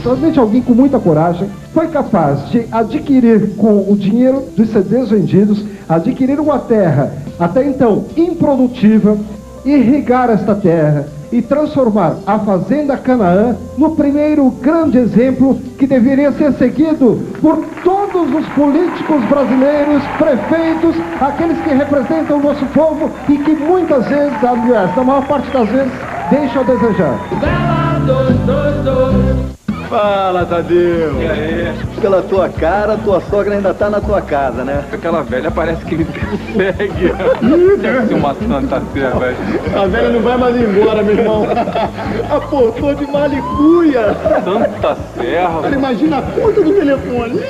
Speaker 15: Somente alguém com muita coragem foi capaz de adquirir, com o dinheiro dos CDs vendidos, adquirir uma terra até então improdutiva, irrigar esta terra e transformar a Fazenda Canaã no primeiro grande exemplo que deveria ser seguido por todos os políticos brasileiros, prefeitos, aqueles que representam o nosso povo e que muitas vezes, aliás, na maior parte das vezes, deixam a desejar.
Speaker 16: Fala, Tadeu! E aí? Pela tua cara, tua sogra ainda tá na tua casa, né?
Speaker 17: Aquela velha parece que me persegue. Deve ser uma santa serva.
Speaker 16: A velha não vai mais embora, meu irmão. Aportou de malicuia.
Speaker 17: Santa serva.
Speaker 16: Imagina a puta do telefone.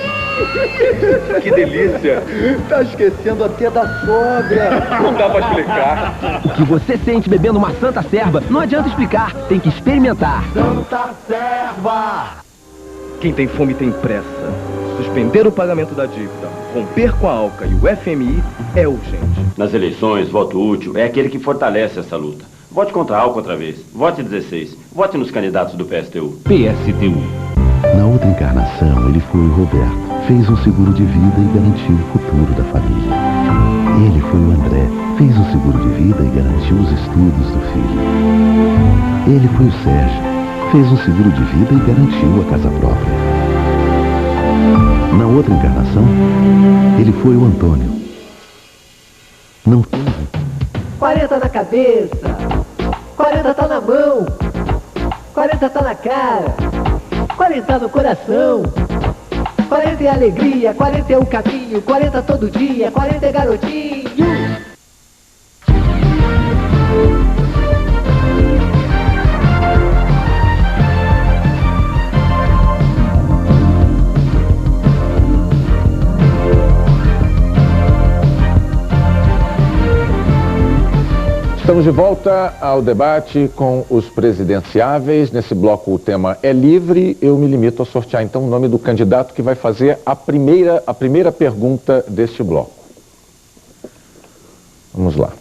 Speaker 17: Que delícia.
Speaker 16: Tá esquecendo até da sogra.
Speaker 17: Não dá pra explicar.
Speaker 18: O que você sente bebendo uma santa serva, não adianta explicar, tem que experimentar.
Speaker 16: Santa serva.
Speaker 19: Quem tem fome tem pressa. Suspender o pagamento da dívida, romper com a ALCA e o FMI é urgente.
Speaker 20: Nas eleições, voto útil é aquele que fortalece essa luta. Vote contra a ALCA outra vez. Vote 16. Vote nos candidatos do PSTU.
Speaker 10: PSTU. Na outra encarnação, ele foi o Roberto. Fez um seguro de vida e garantiu o futuro da família. Ele foi o André. Fez um seguro de vida e garantiu os estudos do filho. Ele foi o Sérgio. Fez um seguro de vida e garantiu a casa própria. Na outra encarnação, ele foi o Antônio. Não teve.
Speaker 21: 40 na cabeça, 40 tá na mão, 40 tá na cara, 40 no coração, 40 é alegria, 40 é o caminho, 40 todo dia, 40 é garotinho.
Speaker 1: Estamos de volta ao debate com os presidenciáveis. Nesse bloco o tema é livre. Eu me limito a sortear então o nome do candidato que vai fazer a primeira pergunta deste bloco. Vamos lá.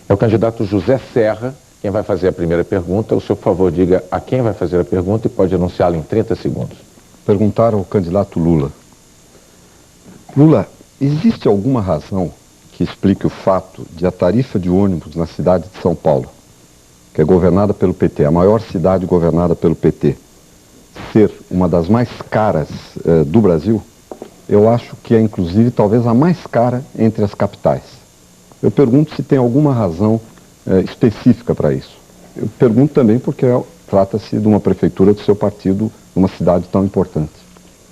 Speaker 1: É o candidato José Serra quem vai fazer a primeira pergunta. O senhor, por favor, diga a quem vai fazer a pergunta e pode anunciá-la em 30 segundos.
Speaker 5: Perguntar ao candidato Lula. Lula, existe alguma razão que explique o fato de a tarifa de ônibus na cidade de São Paulo, que é governada pelo PT, a maior cidade governada pelo PT, ser uma das mais caras do Brasil? Eu acho que é, inclusive, talvez a mais cara entre as capitais. Eu pergunto se tem alguma razão específica para isso. Eu pergunto também porque trata-se de uma prefeitura do seu partido, numa cidade tão importante.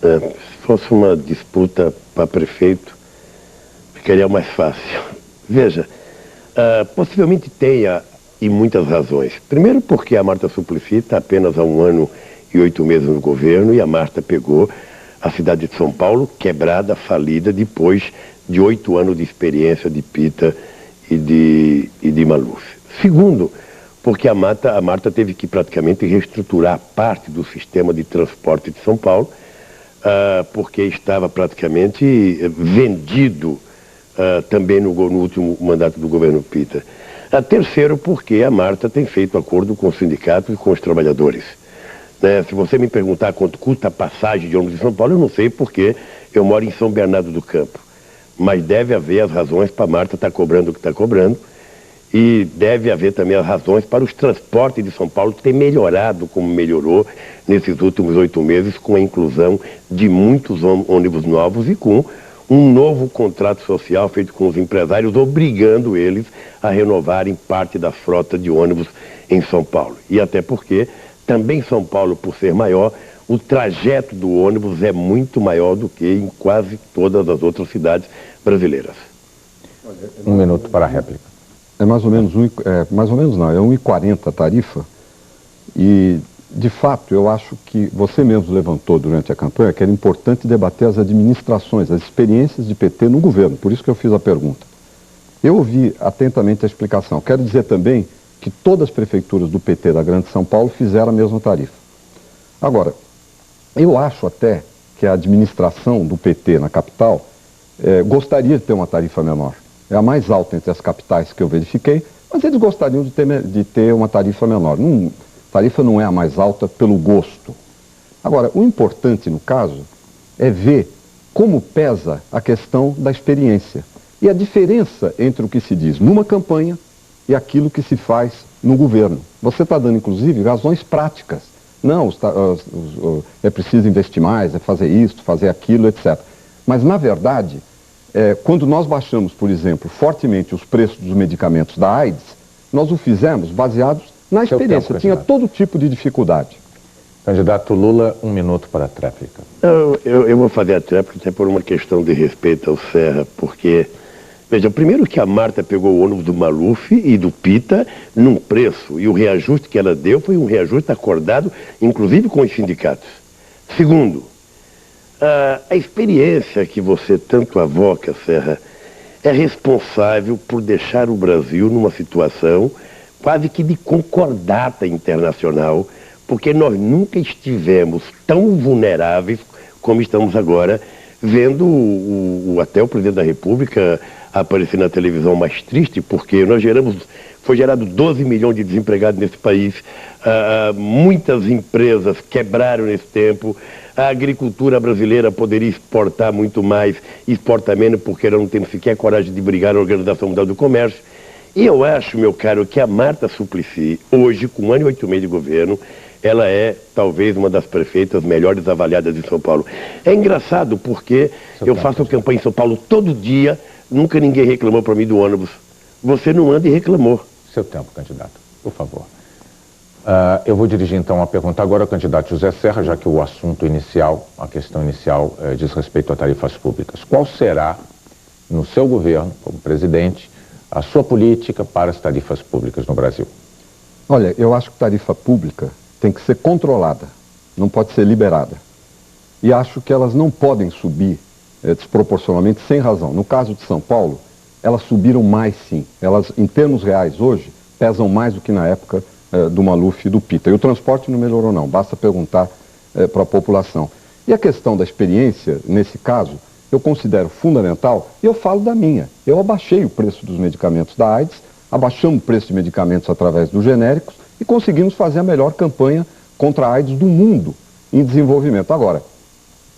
Speaker 2: Se fosse uma disputa para prefeito, ficaria mais fácil. Veja, possivelmente tenha e muitas razões. Primeiro porque a Marta Suplicy está apenas há 1 ano e 8 meses no governo e a Marta pegou a cidade de São Paulo quebrada, falida, depois de 8 anos de experiência de Pita e de Maluf. Segundo, porque a Marta teve que praticamente reestruturar parte do sistema de transporte de São Paulo, porque estava praticamente vendido também no último mandato do governo Pita. Terceiro, porque a Marta tem feito acordo com os sindicatos e com os trabalhadores. Se você me perguntar quanto custa a passagem de ônibus de São Paulo, eu não sei porque eu moro em São Bernardo do Campo. Mas deve haver as razões para a Marta estar cobrando o que está cobrando e deve haver também as razões para os transportes de São Paulo ter melhorado como melhorou nesses últimos 8 meses com a inclusão de muitos ônibus novos e com um novo contrato social feito com os empresários, obrigando eles a renovarem parte da frota de ônibus em São Paulo. E até porque, também São Paulo, por ser maior, o trajeto do ônibus é muito maior do que em quase todas as outras cidades brasileiras.
Speaker 1: 1 minuto para a réplica.
Speaker 5: É mais ou menos, mais ou menos não, é 1,40 a tarifa e... De fato, eu acho que você mesmo levantou durante a campanha que era importante debater as administrações, as experiências de PT no governo, por isso que eu fiz a pergunta. Eu ouvi atentamente a explicação. Quero dizer também que todas as prefeituras do PT da Grande São Paulo fizeram a mesma tarifa. Agora, eu acho até que a administração do PT na capital gostaria de ter uma tarifa menor. é a mais alta entre as capitais que eu verifiquei, mas eles gostariam de ter uma tarifa menor. Tarifa não é a mais alta pelo gosto. Agora, o importante no caso é ver como pesa a questão da experiência e a diferença entre o que se diz numa campanha e aquilo que se faz no governo. Você está dando, inclusive, razões práticas. Não, é preciso investir mais, é fazer isso, fazer aquilo, etc. Mas, na verdade, quando nós baixamos, por exemplo, fortemente os preços dos medicamentos da AIDS, nós o fizemos baseados na experiência. Tinha todo tipo de dificuldade.
Speaker 1: Candidato Lula, 1 minuto para a tréplica.
Speaker 2: Eu vou fazer a tréplica até por uma questão de respeito ao Serra, porque, veja, primeiro que a Marta pegou o ônibus do Maluf e do Pita num preço, e o reajuste que ela deu foi um reajuste acordado, inclusive com os sindicatos. Segundo, a experiência que você tanto avoca, Serra, é responsável por deixar o Brasil numa situação quase que de concordata internacional, porque nós nunca estivemos tão vulneráveis como estamos agora, vendo até o presidente da República aparecer na televisão mais triste, porque foi gerado 12 milhões de desempregados nesse país, muitas empresas quebraram nesse tempo, a agricultura brasileira poderia exportar muito mais, exporta menos, porque nós não temos sequer coragem de brigar na Organização Mundial do Comércio. E eu acho, meu caro, que a Marta Suplicy, hoje, com 1 ano e 8 meses de governo, ela é talvez uma das prefeitas melhores avaliadas de São Paulo. É engraçado porque eu faço campanha em São Paulo todo dia, nunca ninguém reclamou para mim do ônibus. Você não anda e reclamou.
Speaker 1: Seu tempo, candidato, por favor. Eu vou dirigir então a pergunta agora ao candidato José Serra, já que o assunto inicial, a questão inicial, diz respeito a tarifas públicas. Qual será, no seu governo, como presidente, a sua política para as tarifas públicas no Brasil?
Speaker 5: Olha, eu acho que tarifa pública tem que ser controlada, não pode ser liberada. E acho que elas não podem subir desproporcionalmente sem razão. No caso de São Paulo, elas subiram mais sim. Elas, em termos reais hoje, pesam mais do que na época do Maluf e do Pita. E o transporte não melhorou não, basta perguntar para a população. E a questão da experiência, nesse caso, eu considero fundamental, e eu falo da minha. Eu abaixei o preço dos medicamentos da AIDS, abaixamos o preço de medicamentos através dos genéricos e conseguimos fazer a melhor campanha contra a AIDS do mundo em desenvolvimento. Agora,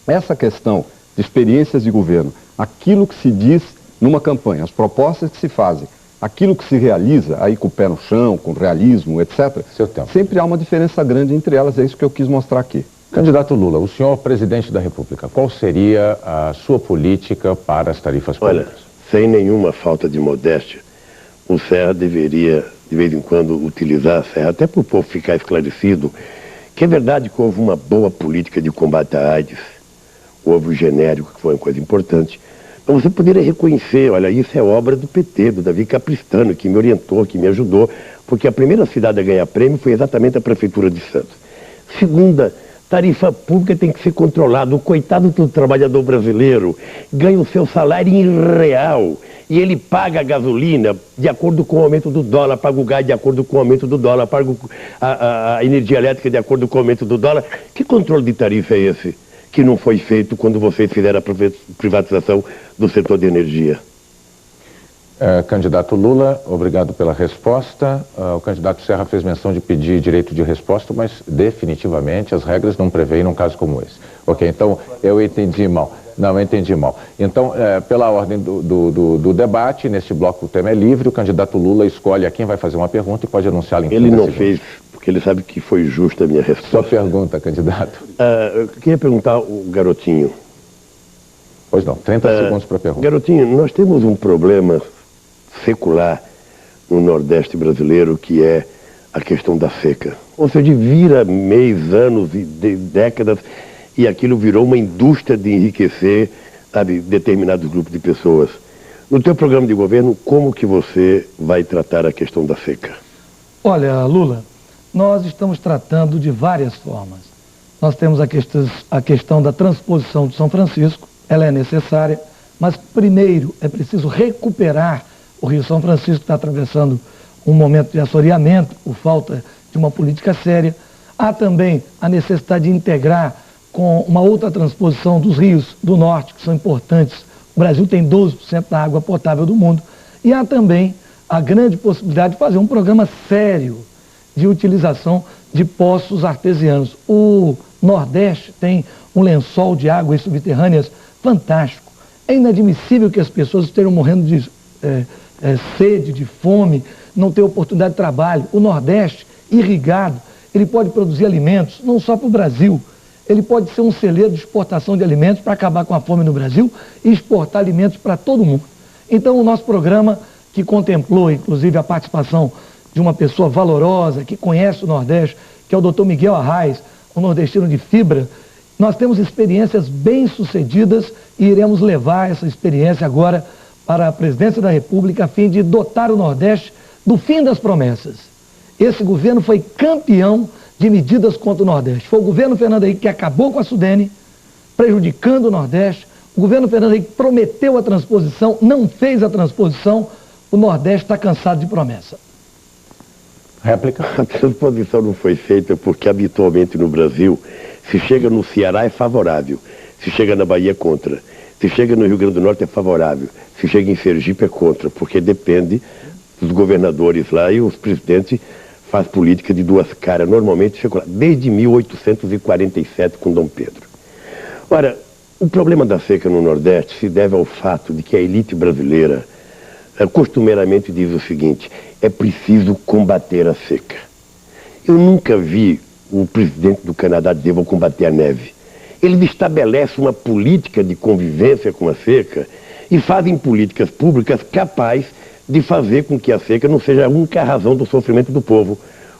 Speaker 5: essa questão de experiências de governo, aquilo que se diz numa campanha, as propostas que se fazem, aquilo que se realiza, aí com o pé no chão, com realismo, etc., sempre há uma diferença grande entre elas, é isso que eu quis mostrar aqui.
Speaker 1: Candidato Lula, o senhor presidente da República, qual seria a sua política para as tarifas públicas?
Speaker 2: Olha, sem nenhuma falta de modéstia, o Serra deveria, de vez em quando, utilizar a Serra, até para o povo ficar esclarecido, que é verdade que houve uma boa política de combate à AIDS, houve o genérico, que foi uma coisa importante, mas você poderia reconhecer, olha, isso é obra do PT, do Davi Capristano, que me orientou, que me ajudou, porque a primeira cidade a ganhar prêmio foi exatamente a Prefeitura de Santos. Segunda, tarifa pública tem que ser controlada. O coitado do trabalhador brasileiro ganha o seu salário em real e ele paga a gasolina de acordo com o aumento do dólar, paga o gás de acordo com o aumento do dólar, paga a energia elétrica de acordo com o aumento do dólar. Que controle de tarifa é esse que não foi feito quando vocês fizeram a privatização do setor de energia?
Speaker 1: Candidato Lula, obrigado pela resposta. O candidato Serra fez menção de pedir direito de resposta, mas definitivamente as regras não prevêem num caso como esse. Ok, então eu entendi mal. Não, eu entendi mal. Então, pela ordem do debate, neste bloco o tema é livre, o candidato Lula escolhe a quem vai fazer uma pergunta e pode anunciá-la em 30
Speaker 2: segundos.
Speaker 1: Ele não
Speaker 2: fez, porque ele sabe que foi justa a minha resposta.
Speaker 1: Sua pergunta, candidato.
Speaker 2: Eu queria perguntar ao garotinho.
Speaker 1: Pois não, 30 segundos para a pergunta.
Speaker 2: Garotinho, nós temos um problema secular no Nordeste brasileiro, que é a questão da seca. Ou seja, vira mês, anos e décadas, e aquilo virou uma indústria de enriquecer, sabe, determinados grupos de pessoas. No teu programa de governo, como que você vai tratar a questão da seca?
Speaker 4: Olha, Lula, nós estamos tratando de várias formas. Nós temos a questão da transposição de São Francisco, ela é necessária, mas primeiro é preciso recuperar o Rio São Francisco, está atravessando um momento de assoreamento por falta de uma política séria. Há também a necessidade de integrar com uma outra transposição dos rios do norte, que são importantes. O Brasil tem 12% da água potável do mundo. E há também a grande possibilidade de fazer um programa sério de utilização de poços artesianos. O Nordeste tem um lençol de águas subterrâneas fantástico. É inadmissível que as pessoas estejam morrendo de sede, de fome, não ter oportunidade de trabalho. O Nordeste, irrigado, ele pode produzir alimentos, não só para o Brasil, ele pode ser um celeiro de exportação de alimentos para acabar com a fome no Brasil e exportar alimentos para todo mundo. Então, o nosso programa, que contemplou, inclusive, a participação de uma pessoa valorosa, que conhece o Nordeste, que é o Dr. Miguel Arraes, um nordestino de fibra, nós temos experiências bem-sucedidas e iremos levar essa experiência agora para a Presidência da República a fim de dotar o Nordeste do fim das promessas. Esse governo foi campeão de medidas contra o Nordeste. Foi o governo Fernando Henrique que acabou com a Sudene, prejudicando o Nordeste. O governo Fernando Henrique prometeu a transposição, não fez a transposição. O Nordeste está cansado de promessa.
Speaker 1: Réplica?
Speaker 2: A transposição não foi feita porque habitualmente no Brasil, se chega no Ceará é favorável, se chega na Bahia é contra, se chega no Rio Grande do Norte é favorável, se chega em Sergipe é contra, porque depende dos governadores lá e os presidentes fazem política de duas caras, normalmente desde 1847 com Dom Pedro. Ora, o problema da seca no Nordeste se deve ao fato de que a elite brasileira costumeiramente diz o seguinte: é preciso combater a seca. Eu nunca vi o presidente do Canadá dizer vou combater a neve. Eles estabelecem uma política de convivência com a seca e fazem políticas públicas capazes de fazer com que a seca não seja a única razão do sofrimento do povo.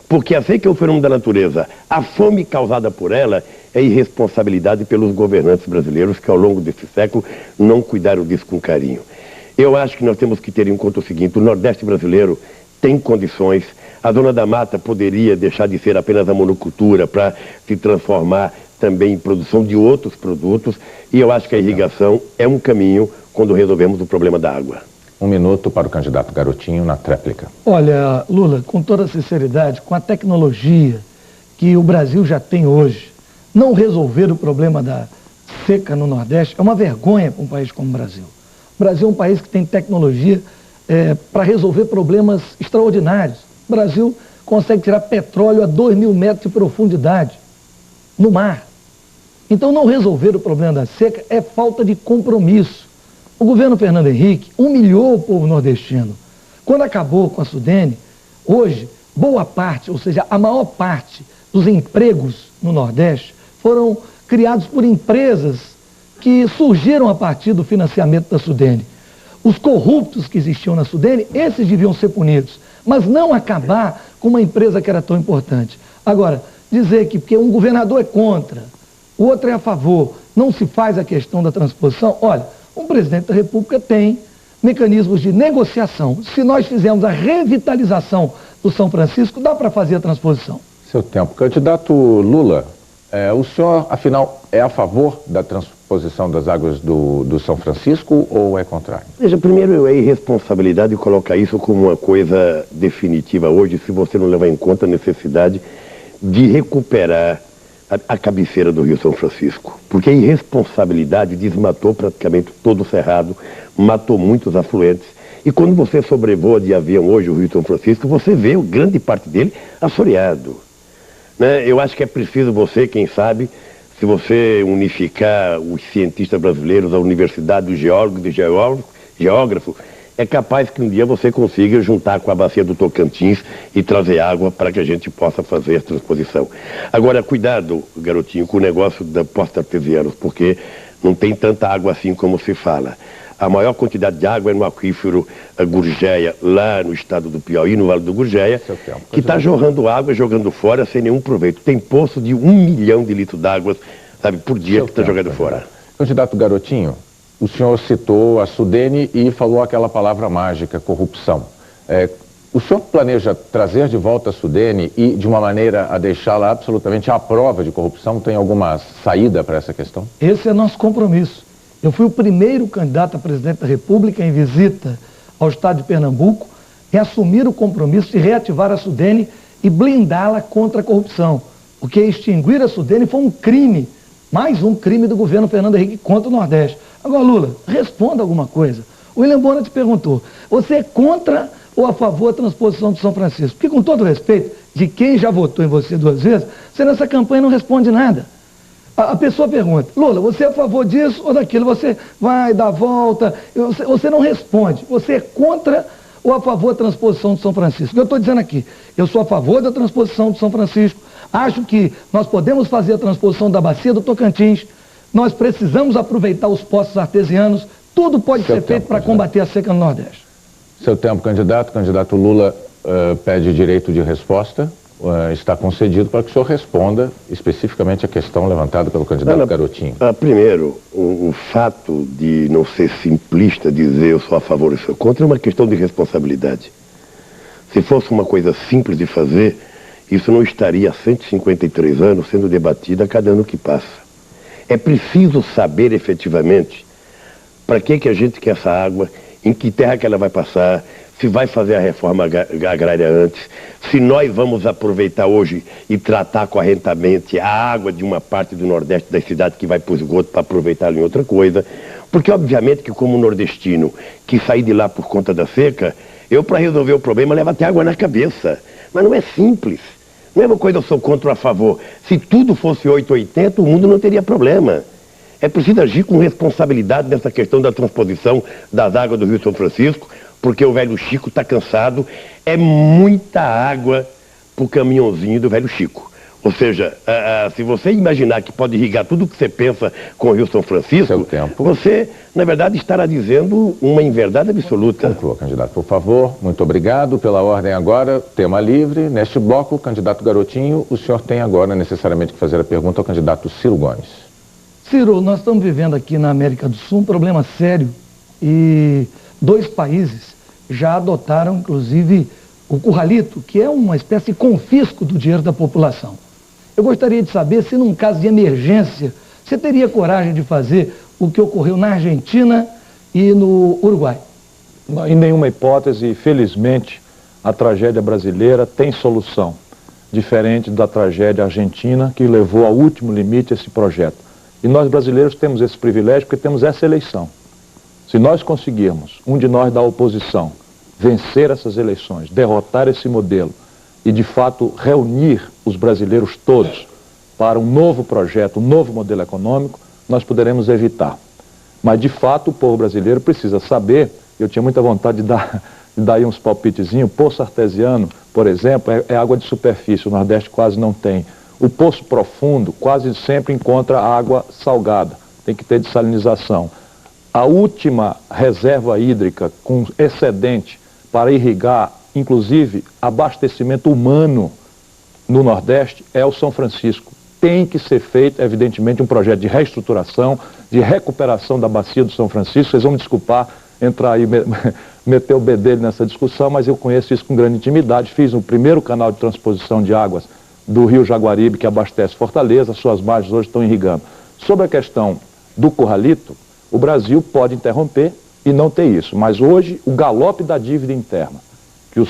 Speaker 2: Porque a seca é um fenômeno da natureza. A fome causada por ela é irresponsabilidade pelos governantes brasileiros que ao longo desse século não cuidaram disso com carinho. Eu acho que nós temos que ter em conta o seguinte: o Nordeste brasileiro tem condições, a Zona da Mata poderia deixar de ser apenas a monocultura para se transformar também em produção de outros produtos, e eu acho que a irrigação é um caminho quando resolvemos o problema da água.
Speaker 1: 1 minuto para o candidato Garotinho na tréplica.
Speaker 4: Olha, Lula, com toda sinceridade, com a tecnologia que o Brasil já tem hoje, não resolver o problema da seca no Nordeste é uma vergonha para um país como o Brasil. O Brasil é um país que tem tecnologia para resolver problemas extraordinários. O Brasil consegue tirar petróleo a 2.000 metros de profundidade no mar. Então, não resolver o problema da seca é falta de compromisso. O governo Fernando Henrique humilhou o povo nordestino. Quando acabou com a Sudene, hoje, boa parte, ou seja, a maior parte dos empregos no Nordeste foram criados por empresas que surgiram a partir do financiamento da Sudene. Os corruptos que existiam na Sudene, esses deviam ser punidos, mas não acabar com uma empresa que era tão importante. Agora, dizer que porque um governador é contra, o outro é a favor, não se faz a questão da transposição. Olha, um presidente da República tem mecanismos de negociação. Se nós fizermos a revitalização do São Francisco, dá para fazer a transposição.
Speaker 1: Seu tempo. Candidato Lula, o senhor, afinal, é a favor da transposição das águas do São Francisco ou é contrário?
Speaker 2: Veja, primeiro é irresponsabilidade colocar isso como uma coisa definitiva hoje, se você não levar em conta a necessidade de recuperar a cabeceira do Rio São Francisco. Porque a irresponsabilidade desmatou praticamente todo o cerrado, matou muitos afluentes. E quando você sobrevoa de avião hoje o Rio São Francisco, você vê grande parte dele assoreado. Né? Eu acho que é preciso você, quem sabe, se você unificar os cientistas brasileiros, a universidade do geólogo e do geógrafo, é capaz que um dia você consiga juntar com a bacia do Tocantins e trazer água para que a gente possa fazer a transposição. Agora, cuidado, Garotinho, com o negócio da poços artesianos, porque não tem tanta água assim como se fala. A maior quantidade de água é no aquífero Gurjeia, lá no estado do Piauí, no Vale do Gurjeia, que está jorrando água, jogando fora sem nenhum proveito. Tem poço de 1 milhão de litros d'água, sabe, por dia que está jogando fora.
Speaker 1: Candidato Garotinho, o senhor citou a Sudene e falou aquela palavra mágica, corrupção. O senhor planeja trazer de volta a Sudene e, de uma maneira a deixá-la absolutamente à prova de corrupção? Tem alguma saída para essa questão?
Speaker 4: Esse é nosso compromisso. Eu fui o primeiro candidato a presidente da República em visita ao estado de Pernambuco em assumir o compromisso de reativar a Sudene e blindá-la contra a corrupção. Porque extinguir a Sudene foi um crime, mais um crime do governo Fernando Henrique contra o Nordeste. Agora, Lula, responda alguma coisa. O William Bonner te perguntou, você é contra ou a favor da transposição do São Francisco? Porque, com todo respeito de quem já votou em você 2 vezes, você nessa campanha não responde nada. A pessoa pergunta, Lula, você é a favor disso ou daquilo? Você vai dar a volta, você não responde. Você é contra ou a favor da transposição do São Francisco? Eu estou dizendo aqui, eu sou a favor da transposição do São Francisco, acho que nós podemos fazer a transposição da bacia do Tocantins, nós precisamos aproveitar os poços artesianos, tudo pode ser feito para combater a seca no Nordeste.
Speaker 1: Seu tempo, candidato. Candidato Lula pede direito de resposta. Está concedido para que o senhor responda especificamente a questão levantada pelo candidato Garotinho.
Speaker 2: Primeiro, o fato de não ser simplista dizer eu sou a favor ou sou contra é uma questão de responsabilidade. Se fosse uma coisa simples de fazer, isso não estaria há 153 anos sendo debatida a cada ano que passa. É preciso saber efetivamente para que a gente quer essa água, em que terra que ela vai passar, se vai fazer a reforma agrária antes, se nós vamos aproveitar hoje e tratar corretamente a água de uma parte do Nordeste da cidade que vai para o esgoto para aproveitar em outra coisa. Porque obviamente que como nordestino que sair de lá por conta da seca, eu para resolver o problema levo até água na cabeça. Mas não é simples. Não é uma coisa eu sou contra ou a favor. Se tudo fosse 880, o mundo não teria problema. É preciso agir com responsabilidade nessa questão da transposição das águas do Rio São Francisco, porque o velho Chico está cansado. É muita água para o caminhãozinho do velho Chico. Ou seja, se você imaginar que pode irrigar tudo o que você pensa com o Rio São Francisco, você, na verdade, estará dizendo uma inverdade absoluta.
Speaker 1: Conclua, candidato, por favor. Muito obrigado pela ordem agora. Tema livre. Neste bloco, candidato Garotinho, o senhor tem agora necessariamente que fazer a pergunta ao candidato Ciro Gomes.
Speaker 4: Ciro, nós estamos vivendo aqui na América do Sul um problema sério e 2 países já adotaram, inclusive, o curralito, que é uma espécie de confisco do dinheiro da população. Eu gostaria de saber se, num caso de emergência, você teria coragem de fazer o que ocorreu na Argentina e no Uruguai?
Speaker 3: Em nenhuma hipótese, felizmente, a tragédia brasileira tem solução, diferente da tragédia argentina, que levou ao último limite esse projeto. E nós brasileiros temos esse privilégio porque temos essa eleição. Se nós conseguirmos, um de nós da oposição, vencer essas eleições, derrotar esse modelo e de fato reunir os brasileiros todos para um novo projeto, um novo modelo econômico, nós poderemos evitar. Mas de fato o povo brasileiro precisa saber, eu tinha muita vontade de dar aí uns palpitezinhos, poço artesiano, por exemplo, é água de superfície, o Nordeste quase não tem. O poço profundo quase sempre encontra água salgada, tem que ter dessalinização. A última reserva hídrica com excedente para irrigar, inclusive, abastecimento humano no Nordeste é o São Francisco. Tem que ser feito, evidentemente, um projeto de reestruturação, de recuperação da bacia do São Francisco. Vocês vão me desculpar entrar aí, meter o bedelho nessa discussão, mas eu conheço isso com grande intimidade. Fiz o primeiro canal de transposição de águas do Rio Jaguaribe, que abastece Fortaleza, suas margens hoje estão irrigando. Sobre a questão do curralito, o Brasil pode interromper e não ter isso, mas hoje o galope da dívida interna que os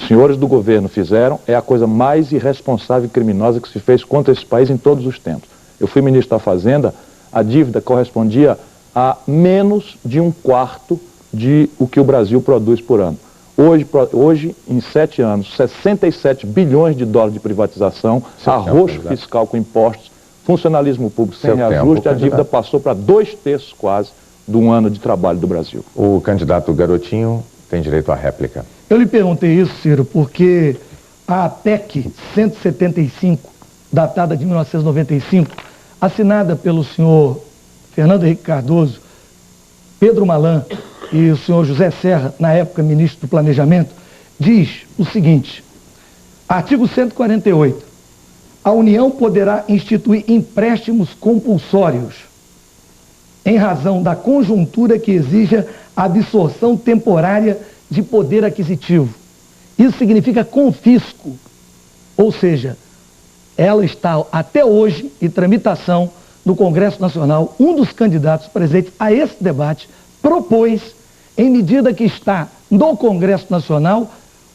Speaker 3: senhores do governo fizeram é a coisa mais irresponsável e criminosa que se fez contra esse país em todos os tempos. Eu fui ministro da Fazenda, a dívida correspondia a menos de 1/4 de o que o Brasil produz por ano. Hoje, em 7 anos, 67 bilhões de dólares de privatização, arroxo fiscal com impostos, funcionalismo público sem reajuste, a dívida passou para 2/3 quase de um ano de trabalho do Brasil.
Speaker 1: O candidato Garotinho tem direito à réplica.
Speaker 4: Eu lhe perguntei isso, Ciro, porque a PEC 175, datada de 1995, assinada pelo senhor Fernando Henrique Cardoso, Pedro Malan e o senhor José Serra, na época ministro do Planejamento, diz o seguinte, artigo 148, a União poderá instituir empréstimos compulsórios em razão da conjuntura que exija a absorção temporária de poder aquisitivo. Isso significa confisco, ou seja, ela está até hoje em tramitação no Congresso Nacional. Um dos candidatos presentes a esse debate propôs, em medida que está no Congresso Nacional,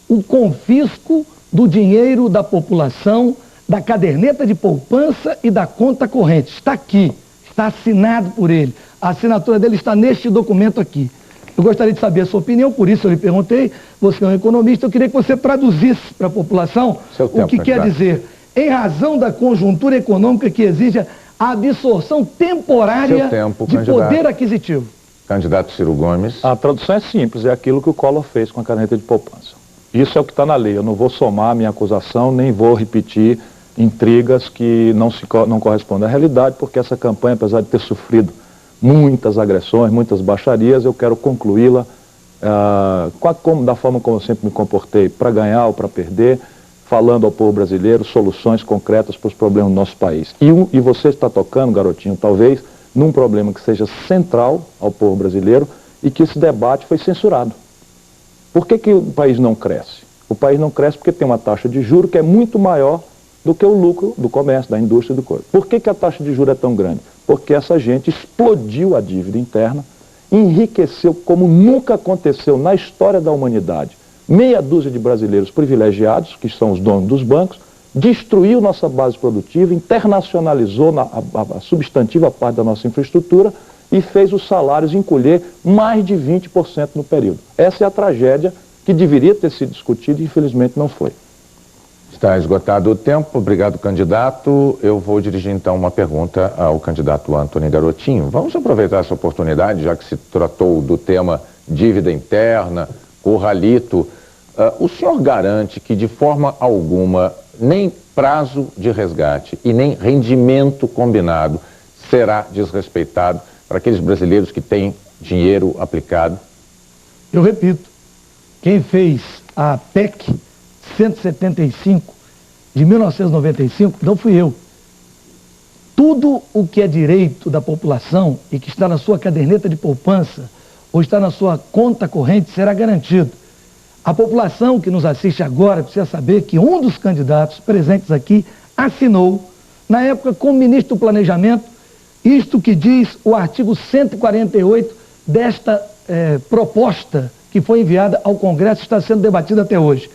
Speaker 4: o confisco do dinheiro da população, da caderneta de poupança e da conta corrente. Está aqui, está assinado por ele. A assinatura dele está neste documento aqui. Eu gostaria de saber a sua opinião, por isso eu lhe perguntei, você é um economista, eu queria que você traduzisse para a população o que quer dizer, em razão da conjuntura econômica que exige a absorção temporária de poder aquisitivo.
Speaker 1: Candidato Ciro Gomes.
Speaker 3: A tradução é simples, é aquilo que o Collor fez com a caderneta de poupança. Isso é o que está na lei, eu não vou somar a minha acusação, nem vou repetir intrigas que não correspondem à realidade, porque essa campanha, apesar de ter sofrido muitas agressões, muitas baixarias, eu quero concluí-la da forma como eu sempre me comportei, para ganhar ou para perder, falando ao povo brasileiro soluções concretas para os problemas do nosso país. E você está tocando, garotinho, talvez, num problema que seja central ao povo brasileiro e que esse debate foi censurado. Por que o país não cresce? O país não cresce porque tem uma taxa de juros que é muito maior do que o lucro do comércio, da indústria e do coisa. Por que a taxa de juros é tão grande? Porque essa gente explodiu a dívida interna, enriqueceu como nunca aconteceu na história da humanidade. Meia dúzia de brasileiros privilegiados, que são os donos dos bancos, destruiu nossa base produtiva, internacionalizou a substantiva parte da nossa infraestrutura e fez os salários encolher mais de 20% no período. Essa é a tragédia que deveria ter sido discutida e infelizmente não foi.
Speaker 1: Está esgotado o tempo, obrigado, candidato. Eu vou dirigir então uma pergunta ao candidato Antony Garotinho. Vamos aproveitar essa oportunidade, já que se tratou do tema dívida interna, Corralito. O senhor garante que de forma alguma nem prazo de resgate e nem rendimento combinado será desrespeitado para aqueles brasileiros que têm dinheiro aplicado?
Speaker 4: Eu repito, quem fez a PEC 175 de 1995 não fui eu. Tudo o que é direito da população e que está na sua caderneta de poupança ou está na sua conta corrente será garantido. A população que nos assiste agora precisa saber que um dos candidatos presentes aqui assinou, na época como ministro do Planejamento, isto que diz o artigo 148 desta proposta que foi enviada ao Congresso e está sendo debatida até hoje.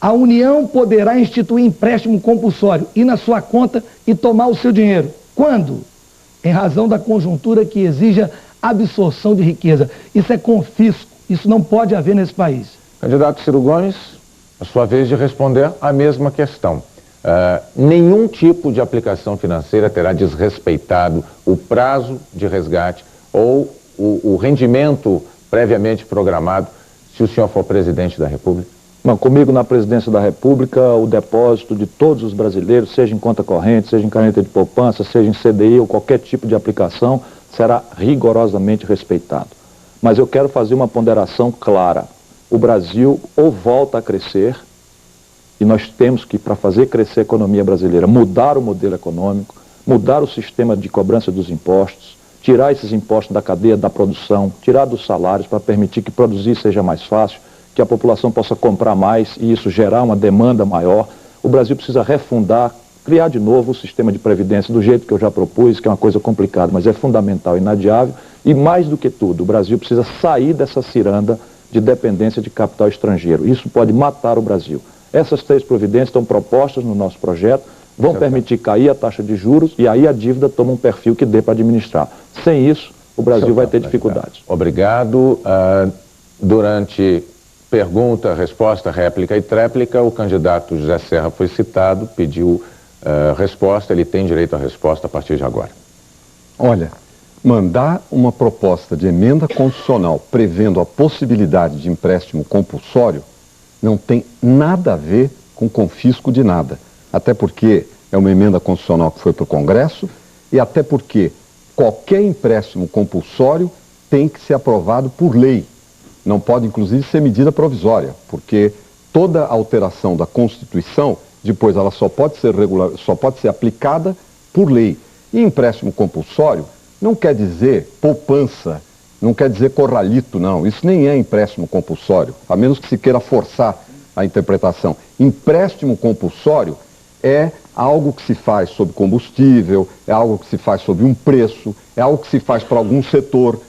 Speaker 4: A União poderá instituir empréstimo compulsório, ir na sua conta e tomar o seu dinheiro. Quando? Em razão da conjuntura que exija absorção de riqueza. Isso é confisco, isso não pode haver nesse país.
Speaker 1: Candidato Ciro Gomes, a sua vez de responder a mesma questão. Nenhum tipo de aplicação financeira terá desrespeitado o prazo de resgate ou o rendimento previamente programado se o senhor for presidente da República?
Speaker 3: Não, comigo na presidência da República, o depósito de todos os brasileiros, seja em conta corrente, seja em caneta de poupança, seja em CDI ou qualquer tipo de aplicação, será rigorosamente respeitado. Mas eu quero fazer uma ponderação clara. O Brasil ou volta a crescer, e nós temos que, para fazer crescer a economia brasileira, mudar o modelo econômico, mudar o sistema de cobrança dos impostos, tirar esses impostos da cadeia da produção, tirar dos salários para permitir que produzir seja mais fácil, que a população possa comprar mais e isso gerar uma demanda maior. O Brasil precisa refundar, criar de novo o sistema de previdência do jeito que eu já propus, que é uma coisa complicada, mas é fundamental e inadiável. E mais do que tudo, o Brasil precisa sair dessa ciranda de dependência de capital estrangeiro. Isso pode matar o Brasil. Essas 3 providências estão propostas no nosso projeto, vão permitir cair a taxa de juros e aí a dívida toma um perfil que dê para administrar. Sem isso, o Brasil vai ter dificuldades.
Speaker 1: Obrigado. Durante pergunta, resposta, réplica e tréplica, o candidato José Serra foi citado, pediu resposta, ele tem direito à resposta a partir de agora.
Speaker 5: Olha, mandar uma proposta de emenda constitucional prevendo a possibilidade de empréstimo compulsório não tem nada a ver com confisco de nada. Até porque é uma emenda constitucional que foi para o Congresso e até porque qualquer empréstimo compulsório tem que ser aprovado por lei. Não pode, inclusive, ser medida provisória, porque toda alteração da Constituição, depois ela só pode ser aplicada por lei. E empréstimo compulsório não quer dizer poupança, não quer dizer corralito, não. Isso nem é empréstimo compulsório, a menos que se queira forçar a interpretação. Empréstimo compulsório é algo que se faz sobre combustível, é algo que se faz sobre um preço, é algo que se faz para algum setor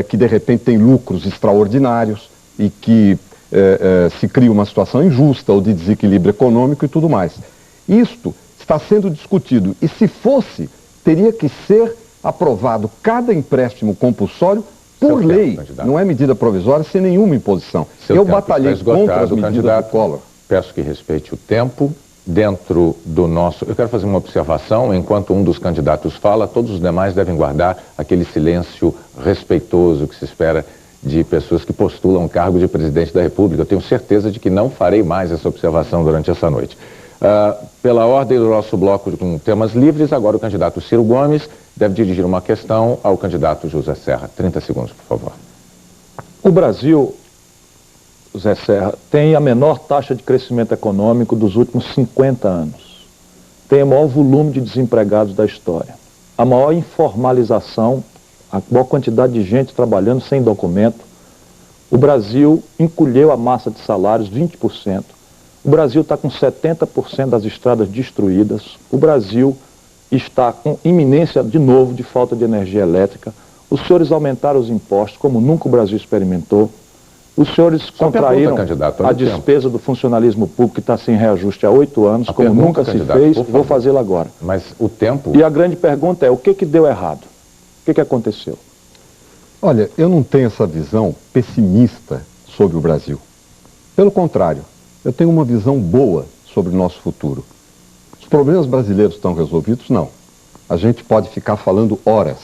Speaker 5: que de repente tem lucros extraordinários e que se cria uma situação injusta ou de desequilíbrio econômico e tudo mais. Isto está sendo discutido e se fosse, teria que ser aprovado cada empréstimo compulsório por lei, não é medida provisória sem nenhuma imposição. Eu batalhei contra as medidas do Collor.
Speaker 1: Peço que respeite o tempo. Dentro do nosso... Eu quero fazer uma observação. Enquanto um dos candidatos fala, todos os demais devem guardar aquele silêncio respeitoso que se espera de pessoas que postulam o cargo de presidente da República. Eu tenho certeza de que não farei mais essa observação durante essa noite. Pela ordem do nosso bloco com temas livres, agora o candidato Ciro Gomes deve dirigir uma questão ao candidato José Serra. 30 segundos, por favor.
Speaker 3: O Brasil, Zé Serra, tem a menor taxa de crescimento econômico dos últimos 50 anos. Tem o maior volume de desempregados da história. A maior informalização, a maior quantidade de gente trabalhando sem documento. O Brasil encolheu a massa de salários 20%. O Brasil está com 70% das estradas destruídas. O Brasil está com iminência, de novo, de falta de energia elétrica. Os senhores aumentaram os impostos como nunca o Brasil experimentou. Os senhores contraíram a despesa do funcionalismo público que está sem reajuste há 8 anos, como nunca se fez. Vou fazê-lo agora.
Speaker 1: Mas o tempo...
Speaker 3: E a grande pergunta é, o que deu errado? O que aconteceu?
Speaker 5: Olha, eu não tenho essa visão pessimista sobre o Brasil. Pelo contrário, eu tenho uma visão boa sobre o nosso futuro. Os problemas brasileiros estão resolvidos? Não. A gente pode ficar falando horas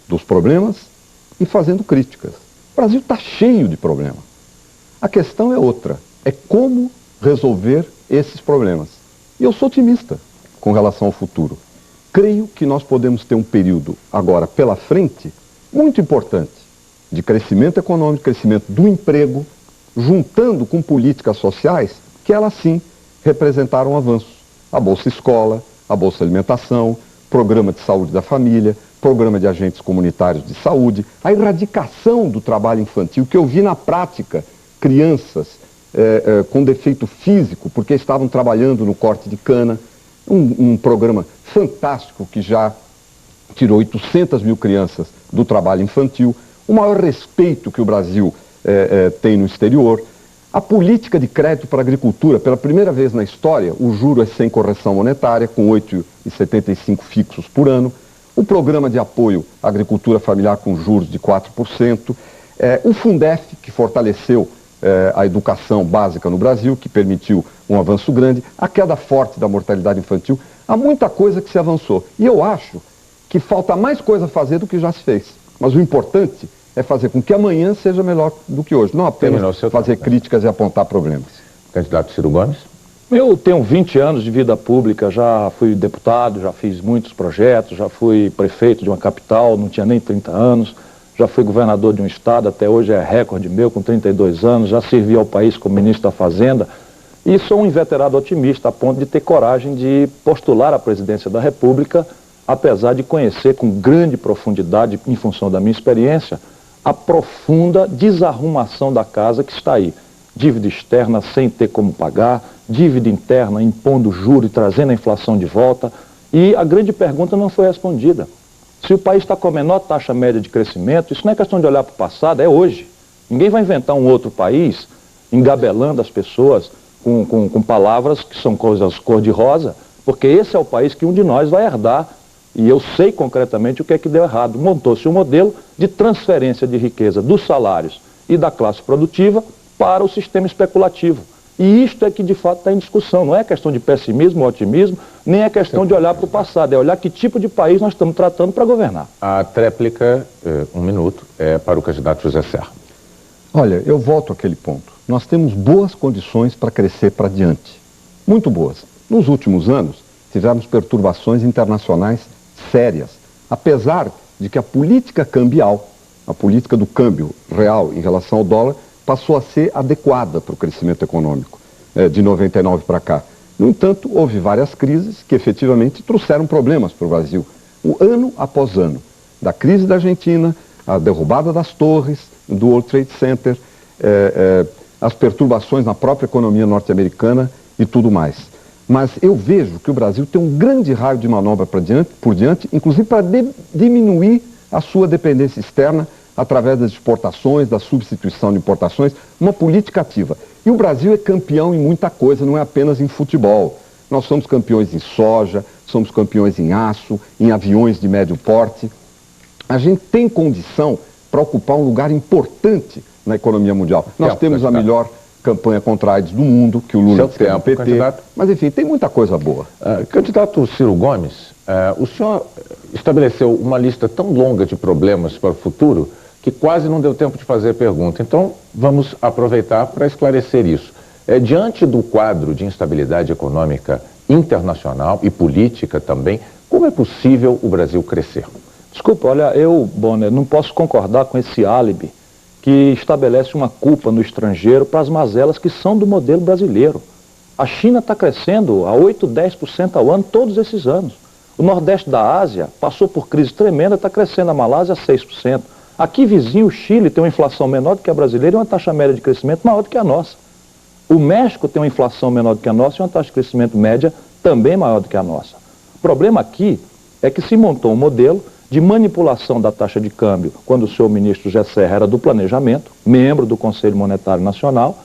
Speaker 5: dos problemas e fazendo críticas. O Brasil está cheio de problemas. A questão é outra, é como resolver esses problemas. E eu sou otimista com relação ao futuro. Creio que nós podemos ter um período agora pela frente muito importante de crescimento econômico, crescimento do emprego, juntando com políticas sociais que elas sim representaram avanços. A Bolsa Escola, a Bolsa Alimentação, Programa de Saúde da Família, Programa de Agentes Comunitários de Saúde, a erradicação do trabalho infantil, que eu vi na prática crianças com defeito físico, porque estavam trabalhando no corte de cana, um programa fantástico que já tirou 800 mil crianças do trabalho infantil, o maior respeito que o Brasil tem no exterior, a política de crédito para a agricultura, pela primeira vez na história, o juro é sem correção monetária, com 8,75 fixos por ano, o programa de apoio à agricultura familiar com juros de 4%, o Fundef, que fortaleceu a educação básica no Brasil, que permitiu um avanço grande, a queda forte da mortalidade infantil. Há muita coisa que se avançou. E eu acho que falta mais coisa a fazer do que já se fez. Mas o importante é fazer com que amanhã seja melhor do que hoje, não apenas fazer críticas e apontar problemas.
Speaker 1: Candidato Ciro Gomes.
Speaker 3: Eu tenho 20 anos de vida pública, já fui deputado, já fiz muitos projetos, já fui prefeito de uma capital, não tinha nem 30 anos. Já fui governador de um estado, até hoje é recorde meu, com 32 anos, já servi ao país como ministro da Fazenda e sou um inveterado otimista a ponto de ter coragem de postular a presidência da República, apesar de conhecer com grande profundidade, em função da minha experiência, a profunda desarrumação da casa que está aí. Dívida externa sem ter como pagar, dívida interna impondo juro e trazendo a inflação de volta, e a grande pergunta não foi respondida. Se o país está com a menor taxa média de crescimento, isso não é questão de olhar para o passado, é hoje. Ninguém vai inventar um outro país engabelando as pessoas com palavras que são coisas cor-de-rosa, porque esse é o país que um de nós vai herdar. E eu sei concretamente o que é que deu errado. Montou-se um modelo de transferência de riqueza dos salários e da classe produtiva para o sistema especulativo. E isto é que de fato está em discussão. Não é questão de pessimismo ou otimismo, nem é questão de olhar para o passado, é olhar que tipo de país nós estamos tratando para governar.
Speaker 1: A tréplica, 1 minuto, é para o candidato José Serra.
Speaker 5: Olha, eu volto àquele ponto. Nós temos boas condições para crescer para diante. Muito boas. Nos últimos anos, tivemos perturbações internacionais sérias. Apesar de que a política cambial, a política do câmbio real em relação ao dólar, passou a ser adequada para o crescimento econômico de 99 para cá. No entanto, houve várias crises que efetivamente trouxeram problemas para o Brasil. Ano após ano. Da crise da Argentina, a derrubada das torres, do World Trade Center, as perturbações na própria economia norte-americana e tudo mais. Mas eu vejo que o Brasil tem um grande raio de manobra por diante, inclusive para diminuir a sua dependência externa através das exportações, da substituição de importações, uma política ativa. E o Brasil é campeão em muita coisa, não é apenas em futebol. Nós somos campeões em soja, somos campeões em aço, em aviões de médio porte. A gente tem condição para ocupar um lugar importante na economia mundial. Nós temos a melhor campanha contra a AIDS do mundo, que o Lula fez no PT, candidato. Mas enfim, tem muita coisa boa.
Speaker 1: Candidato Ciro Gomes, o senhor estabeleceu uma lista tão longa de problemas para o futuro que quase não deu tempo de fazer a pergunta. Então, vamos aproveitar para esclarecer isso. Diante do quadro de instabilidade econômica internacional e política também, como é possível o Brasil crescer?
Speaker 3: Desculpa, olha, eu, Bonner, não posso concordar com esse álibi que estabelece uma culpa no estrangeiro para as mazelas que são do modelo brasileiro. A China está crescendo a 8, 10% ao ano todos esses anos. O Nordeste da Ásia passou por crise tremenda, está crescendo a Malásia a 6%. Aqui vizinho, o Chile tem uma inflação menor do que a brasileira e uma taxa média de crescimento maior do que a nossa. O México tem uma inflação menor do que a nossa e uma taxa de crescimento média também maior do que a nossa. O problema aqui é que se montou um modelo de manipulação da taxa de câmbio, quando o senhor ministro José Serra era do Planejamento, membro do Conselho Monetário Nacional,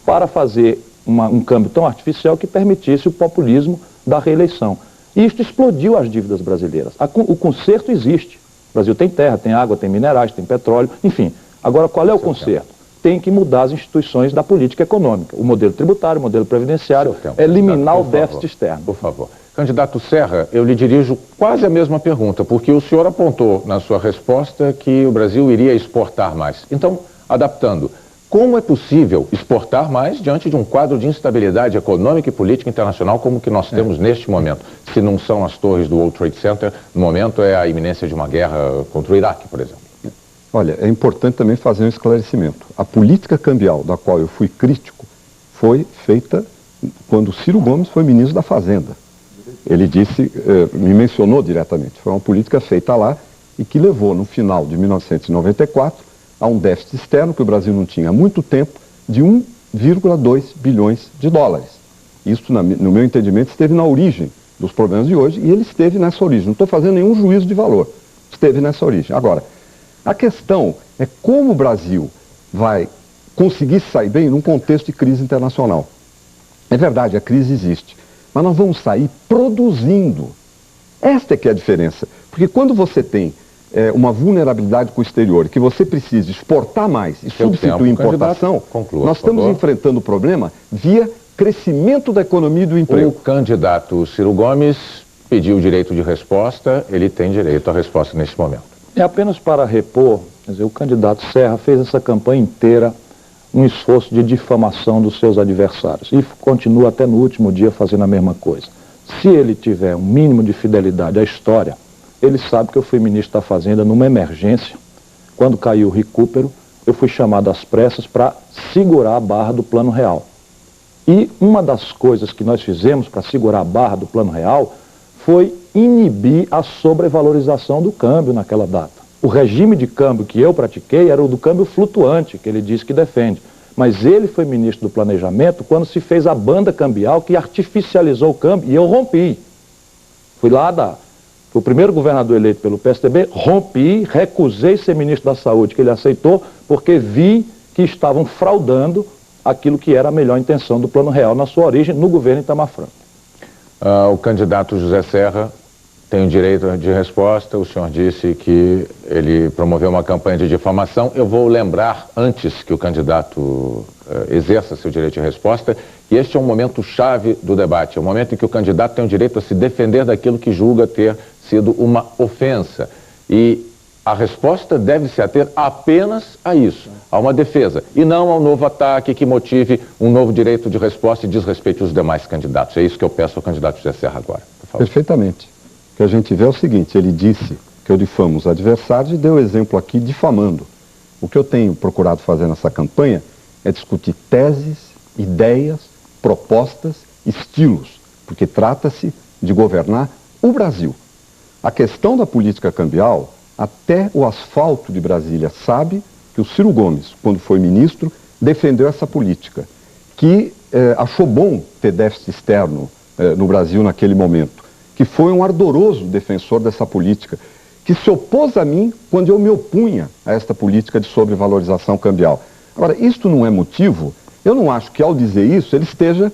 Speaker 3: para fazer um câmbio tão artificial que permitisse o populismo da reeleição. E isto explodiu as dívidas brasileiras. O conserto existe. O Brasil tem terra, tem água, tem minerais, tem petróleo, enfim. Agora, qual é o conserto? Tem que mudar as instituições da política econômica, o modelo tributário, o modelo previdenciário, eliminar o déficit externo.
Speaker 1: Por favor. Candidato Serra, eu lhe dirijo quase a mesma pergunta, porque o senhor apontou na sua resposta que o Brasil iria exportar mais. Então, adaptando, como é possível exportar mais diante de um quadro de instabilidade econômica e política internacional como o que nós temos neste momento? Se não são as torres do World Trade Center, no momento é a iminência de uma guerra contra o Iraque, por exemplo.
Speaker 5: Olha, é importante também fazer um esclarecimento. A política cambial da qual eu fui crítico foi feita quando Ciro Gomes foi ministro da Fazenda. Ele disse, me mencionou diretamente, foi uma política feita lá e que levou no final de 1994 a um déficit externo que o Brasil não tinha há muito tempo de 1,2 bilhões de dólares. Isso, no meu entendimento, esteve na origem dos problemas de hoje e ele esteve nessa origem. Não estou fazendo nenhum juízo de valor, esteve nessa origem. Agora, a questão é como o Brasil vai conseguir sair bem num contexto de crise internacional. É verdade, a crise existe, mas nós vamos sair produzindo. Esta é que é a diferença. Porque quando você tem uma vulnerabilidade com o exterior, que você precisa exportar mais e substituir importação, nós estamos enfrentando o problema via crescimento da economia e do emprego.
Speaker 1: O candidato Ciro Gomes pediu o direito de resposta, ele tem direito à resposta neste momento.
Speaker 3: É apenas para repor, quer dizer, o candidato Serra fez essa campanha inteira um esforço de difamação dos seus adversários e continua até no último dia fazendo a mesma coisa. Se ele tiver um mínimo de fidelidade à história, ele sabe que eu fui ministro da Fazenda numa emergência. Quando caiu o recupero, eu fui chamado às pressas para segurar a barra do Plano Real. E uma das coisas que nós fizemos para segurar a barra do Plano Real foi inibir a sobrevalorização do câmbio naquela data. O regime de câmbio que eu pratiquei era o do câmbio flutuante, que ele diz que defende. Mas ele foi ministro do Planejamento quando se fez a banda cambial que artificializou o câmbio e eu rompi. Fui lá o primeiro governador eleito pelo PSDB, rompi, recusei ser ministro da Saúde, que ele aceitou, porque vi que estavam fraudando aquilo que era a melhor intenção do Plano Real na sua origem, no governo Itamar Franco.
Speaker 1: O candidato José Serra tem o direito de resposta. O senhor disse que ele promoveu uma campanha de difamação. Eu vou lembrar, antes que o candidato exerça seu direito de resposta, que este é um momento chave do debate. É um momento em que o candidato tem o direito a se defender daquilo que julga ter sido uma ofensa. E a resposta deve se ater apenas a isso, a uma defesa, e não ao novo ataque que motive um novo direito de resposta e desrespeite os demais candidatos. É isso que eu peço ao candidato José Serra agora, por favor.
Speaker 5: Perfeitamente. O que a gente vê é o seguinte, ele disse que eu difamo os adversários e deu exemplo aqui difamando. O que eu tenho procurado fazer nessa campanha é discutir teses, ideias, propostas, estilos, porque trata-se de governar o Brasil. A questão da política cambial, até o asfalto de Brasília sabe que o Ciro Gomes, quando foi ministro, defendeu essa política, que achou bom ter déficit externo no Brasil naquele momento, que foi um ardoroso defensor dessa política, que se opôs a mim quando eu me opunha a esta política de sobrevalorização cambial. Agora, isto não é motivo, eu não acho que ao dizer isso ele esteja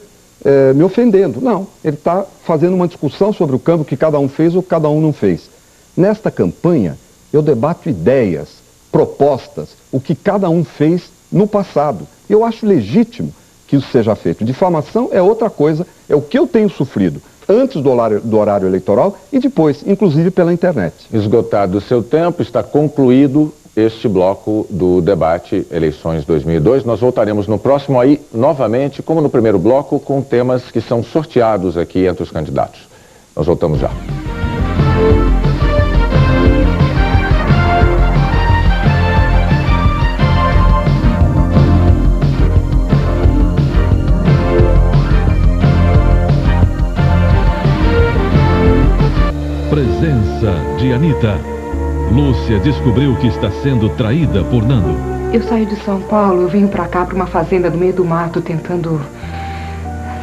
Speaker 5: me ofendendo. Não, ele está fazendo uma discussão sobre o câmbio que cada um fez ou cada um não fez. Nesta campanha, eu debato ideias, propostas o que cada um fez no passado. Eu acho legítimo que isso seja feito. Difamação é outra coisa, é o que eu tenho sofrido antes do horário eleitoral e depois, inclusive pela internet.
Speaker 1: Esgotado o seu tempo, está concluído este bloco do debate Eleições 2002. Nós voltaremos no próximo aí, novamente, como no primeiro bloco, com temas que são sorteados aqui entre os candidatos. Nós voltamos já.
Speaker 6: Presença de Anitta. Lúcia descobriu que está sendo traída por Nando.
Speaker 22: Eu saio de São Paulo, eu venho pra cá, pra uma fazenda no meio do mato, tentando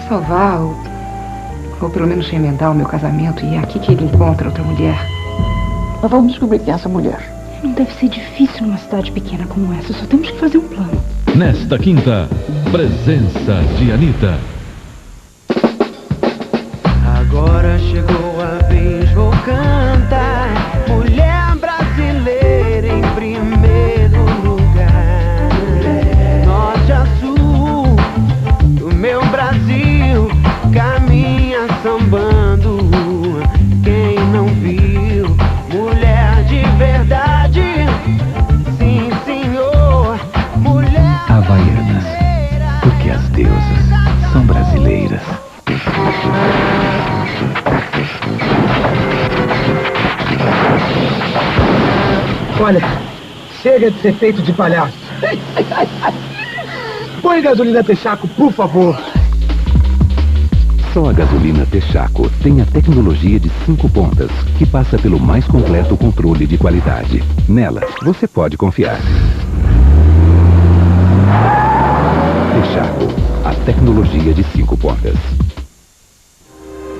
Speaker 22: salvar ou pelo menos remendar o meu casamento. E é aqui que ele encontra outra mulher.
Speaker 23: Mas vamos descobrir quem é essa mulher.
Speaker 12: Não deve ser difícil numa cidade pequena como essa, só temos que fazer um plano.
Speaker 6: Nesta quinta, Presença de Anitta.
Speaker 9: Agora chegou a vez, vou cantar. Mulher brasileira em primeiro lugar. Norte a sul do meu Brasil, caminha sambando. Quem não viu, mulher de verdade. Sim, senhor, mulher
Speaker 10: Havaianas, porque as deusas são brasileiras.
Speaker 14: Olha, chega de ser feito de palhaço. Põe gasolina Texaco, por favor.
Speaker 10: Só a gasolina Texaco tem a tecnologia de 5 pontas, que passa pelo mais completo controle de qualidade. Nela, você pode confiar. Texaco, a tecnologia de 5 pontas.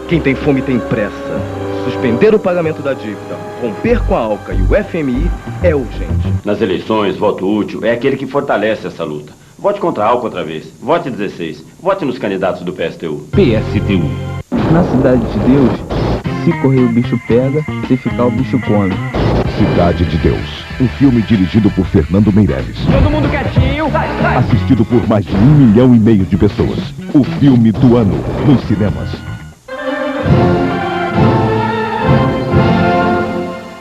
Speaker 19: Quem tem fome tem pressa. Suspender o pagamento da dívida, romper com a ALCA e o FMI é urgente.
Speaker 20: Nas eleições, voto útil é aquele que fortalece essa luta. Vote contra a ALCA outra vez. Vote 16. Vote nos candidatos do PSTU.
Speaker 17: PSTU. Na Cidade de Deus, se correr o bicho pega, se ficar o bicho come.
Speaker 7: Cidade de Deus. Um filme dirigido por Fernando Meirelles.
Speaker 18: Todo mundo quietinho. Vai.
Speaker 7: Assistido por mais de 1,5 milhão de pessoas. O filme do ano nos cinemas.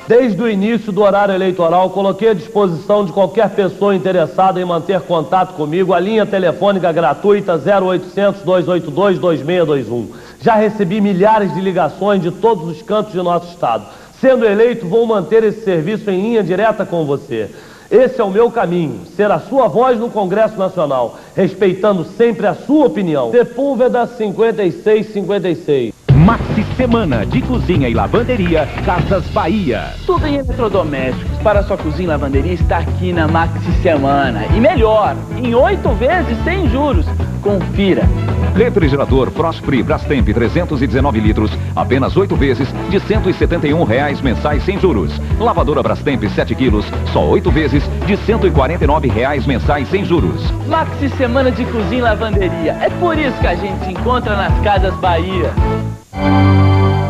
Speaker 3: Desde o início do horário eleitoral, coloquei à disposição de qualquer pessoa interessada em manter contato comigo a linha telefônica gratuita 0800-282-2621. Já recebi milhares de ligações de todos os cantos de nosso estado. Sendo eleito, vou manter esse serviço em linha direta com você. Esse é o meu caminho, ser a sua voz no Congresso Nacional, respeitando sempre a sua opinião. Sepúlveda 5656.
Speaker 24: Maxi Semana de Cozinha e Lavanderia Casas Bahia.
Speaker 25: Tudo em eletrodomésticos para sua cozinha e lavanderia está aqui na Maxi Semana. E melhor, em 8 vezes sem juros. Confira.
Speaker 24: Refrigerador Frost-Free Brastemp 319 litros, apenas 8 vezes de R$ 171 mensais sem juros. Lavadora Brastemp 7 quilos, só 8 vezes de R$ 149 mensais sem juros.
Speaker 25: Maxi Semana de Cozinha e Lavanderia. É por isso que a gente se encontra nas Casas Bahia.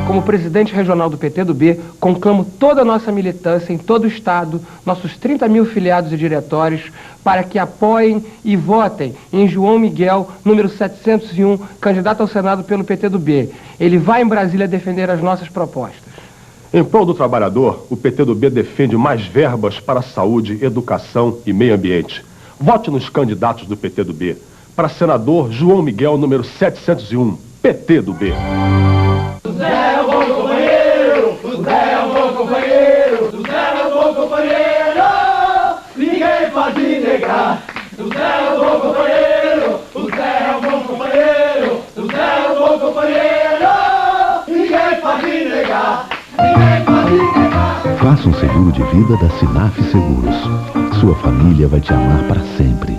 Speaker 26: Como presidente regional do PTdoB, conclamo toda a nossa militância em todo o estado, nossos 30 mil filiados e diretórios, para que apoiem e votem em João Miguel, número 701, candidato ao Senado pelo PTdoB. Ele vai em Brasília defender as nossas propostas.
Speaker 27: Em prol do trabalhador, o PTdoB defende mais verbas para saúde, educação e meio ambiente. Vote nos candidatos do PTdoB. Para senador, João Miguel, número 701, PTdoB.
Speaker 9: Zé é um bom companheiro, o Zé é um bom companheiro, o Zé é um bom companheiro, ninguém pode negar. O Zé é um bom companheiro, o Zé é um bom companheiro, o Zé é um bom companheiro, ninguém pode negar.
Speaker 10: Faça um seguro de vida da Sinaf Seguros. Sua família vai te amar para sempre.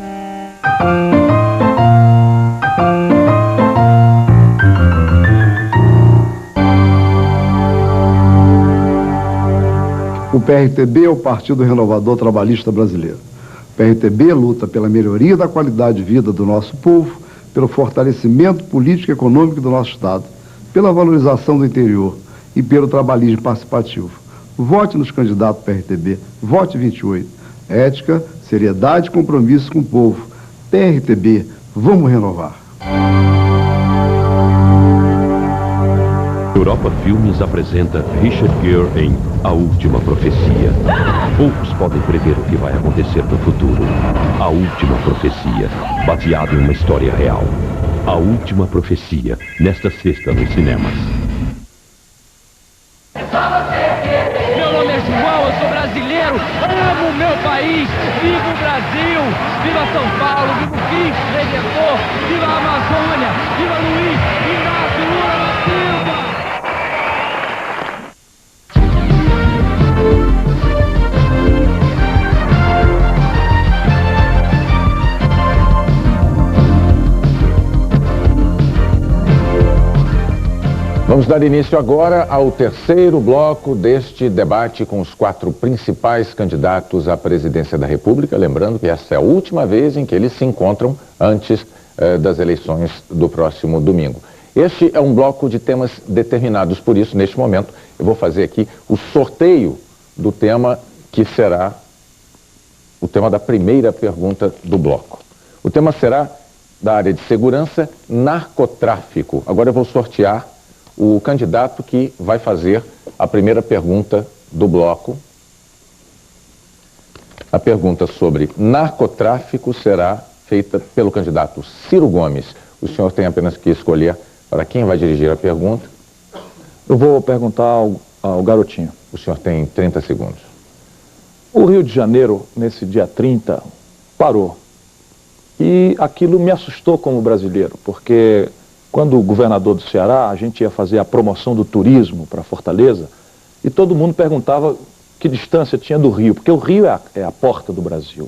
Speaker 15: O PRTB é o Partido Renovador Trabalhista Brasileiro. O PRTB luta pela melhoria da qualidade de vida do nosso povo, pelo fortalecimento político e econômico do nosso Estado, pela valorização do interior e pelo trabalhismo participativo. Vote nos candidatos do PRTB, vote 28.
Speaker 2: Ética, seriedade e compromisso com o povo. PRTB, vamos renovar.
Speaker 7: Europa Filmes apresenta Richard Gere em A Última Profecia. Poucos podem prever o que vai acontecer no futuro. A Última Profecia, baseado em uma história real. A Última Profecia, nesta sexta nos cinemas.
Speaker 9: Meu nome é João, eu sou brasileiro, amo o meu país, viva o Brasil, viva São Paulo, viva o Cristo Redentor, viva a Amazônia, viva Luiz Inácio Lula da Silva!
Speaker 1: Vamos dar início agora ao terceiro bloco deste debate com os 4 principais candidatos à presidência da República. Lembrando que essa é a última vez em que eles se encontram antes das eleições do próximo domingo. Este é um bloco de temas determinados, por isso, neste momento, eu vou fazer aqui o sorteio do tema que será o tema da primeira pergunta do bloco. O tema será da área de segurança, narcotráfico. Agora eu vou sortear o candidato que vai fazer a primeira pergunta do bloco. A pergunta sobre narcotráfico será feita pelo candidato Ciro Gomes. O senhor tem apenas que escolher para quem vai dirigir a pergunta.
Speaker 3: Eu vou perguntar ao garotinho.
Speaker 1: O senhor tem 30 segundos.
Speaker 3: O Rio de Janeiro, nesse dia 30, parou. E aquilo me assustou como brasileiro, porque quando o governador do Ceará, a gente ia fazer a promoção do turismo para Fortaleza, e todo mundo perguntava que distância tinha do Rio, porque o Rio é a porta do Brasil.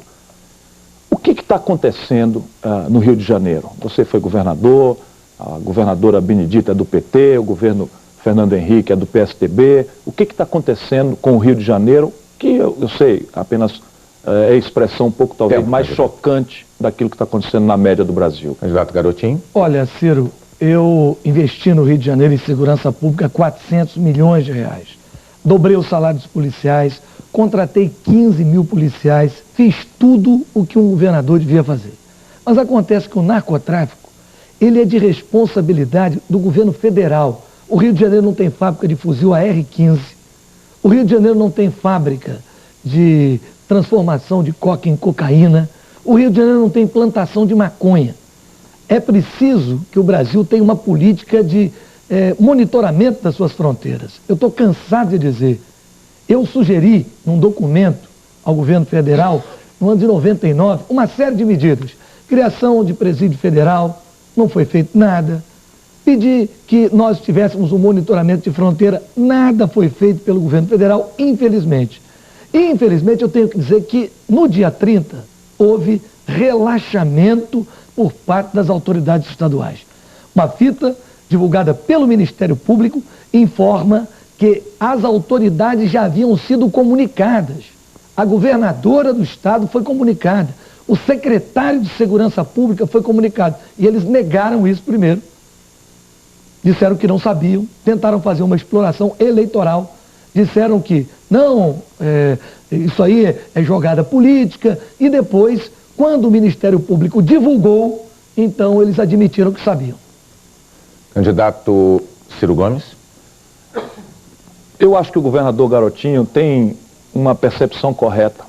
Speaker 3: O que está acontecendo no Rio de Janeiro? Você foi governador, a governadora Benedita é do PT, o governo Fernando Henrique é do PSDB. O que está acontecendo com o Rio de Janeiro, que eu sei, apenas é a expressão um pouco talvez mais chocante daquilo que está acontecendo na média do Brasil.
Speaker 1: Candidato Garotinho.
Speaker 4: Olha, Ciro, eu investi no Rio de Janeiro em segurança pública 400 milhões de reais. Dobrei o salário dos policiais, contratei 15 mil policiais, fiz tudo o que um governador devia fazer. Mas acontece que o narcotráfico, ele é de responsabilidade do governo federal. O Rio de Janeiro não tem fábrica de fuzil AR-15. O Rio de Janeiro não tem fábrica de transformação de coca em cocaína. O Rio de Janeiro não tem plantação de maconha. É preciso que o Brasil tenha uma política de monitoramento das suas fronteiras. Eu estou cansado de dizer, eu sugeri num documento ao governo federal, no ano de 99, uma série de medidas. Criação de presídio federal, não foi feito nada. Pedi que nós tivéssemos um monitoramento de fronteira, nada foi feito pelo governo federal, infelizmente. E, infelizmente, eu tenho que dizer que no dia 30 houve relaxamento por parte das autoridades estaduais. Uma fita divulgada pelo Ministério Público informa que as autoridades já haviam sido comunicadas. A governadora do estado foi comunicada, o secretário de Segurança Pública foi comunicado, e eles negaram isso primeiro. Disseram que não sabiam, tentaram fazer uma exploração eleitoral, disseram que não, isso aí é jogada política, e depois, quando o Ministério Público divulgou, então eles admitiram que sabiam.
Speaker 1: Candidato Ciro Gomes.
Speaker 3: Eu acho que o governador Garotinho tem uma percepção correta.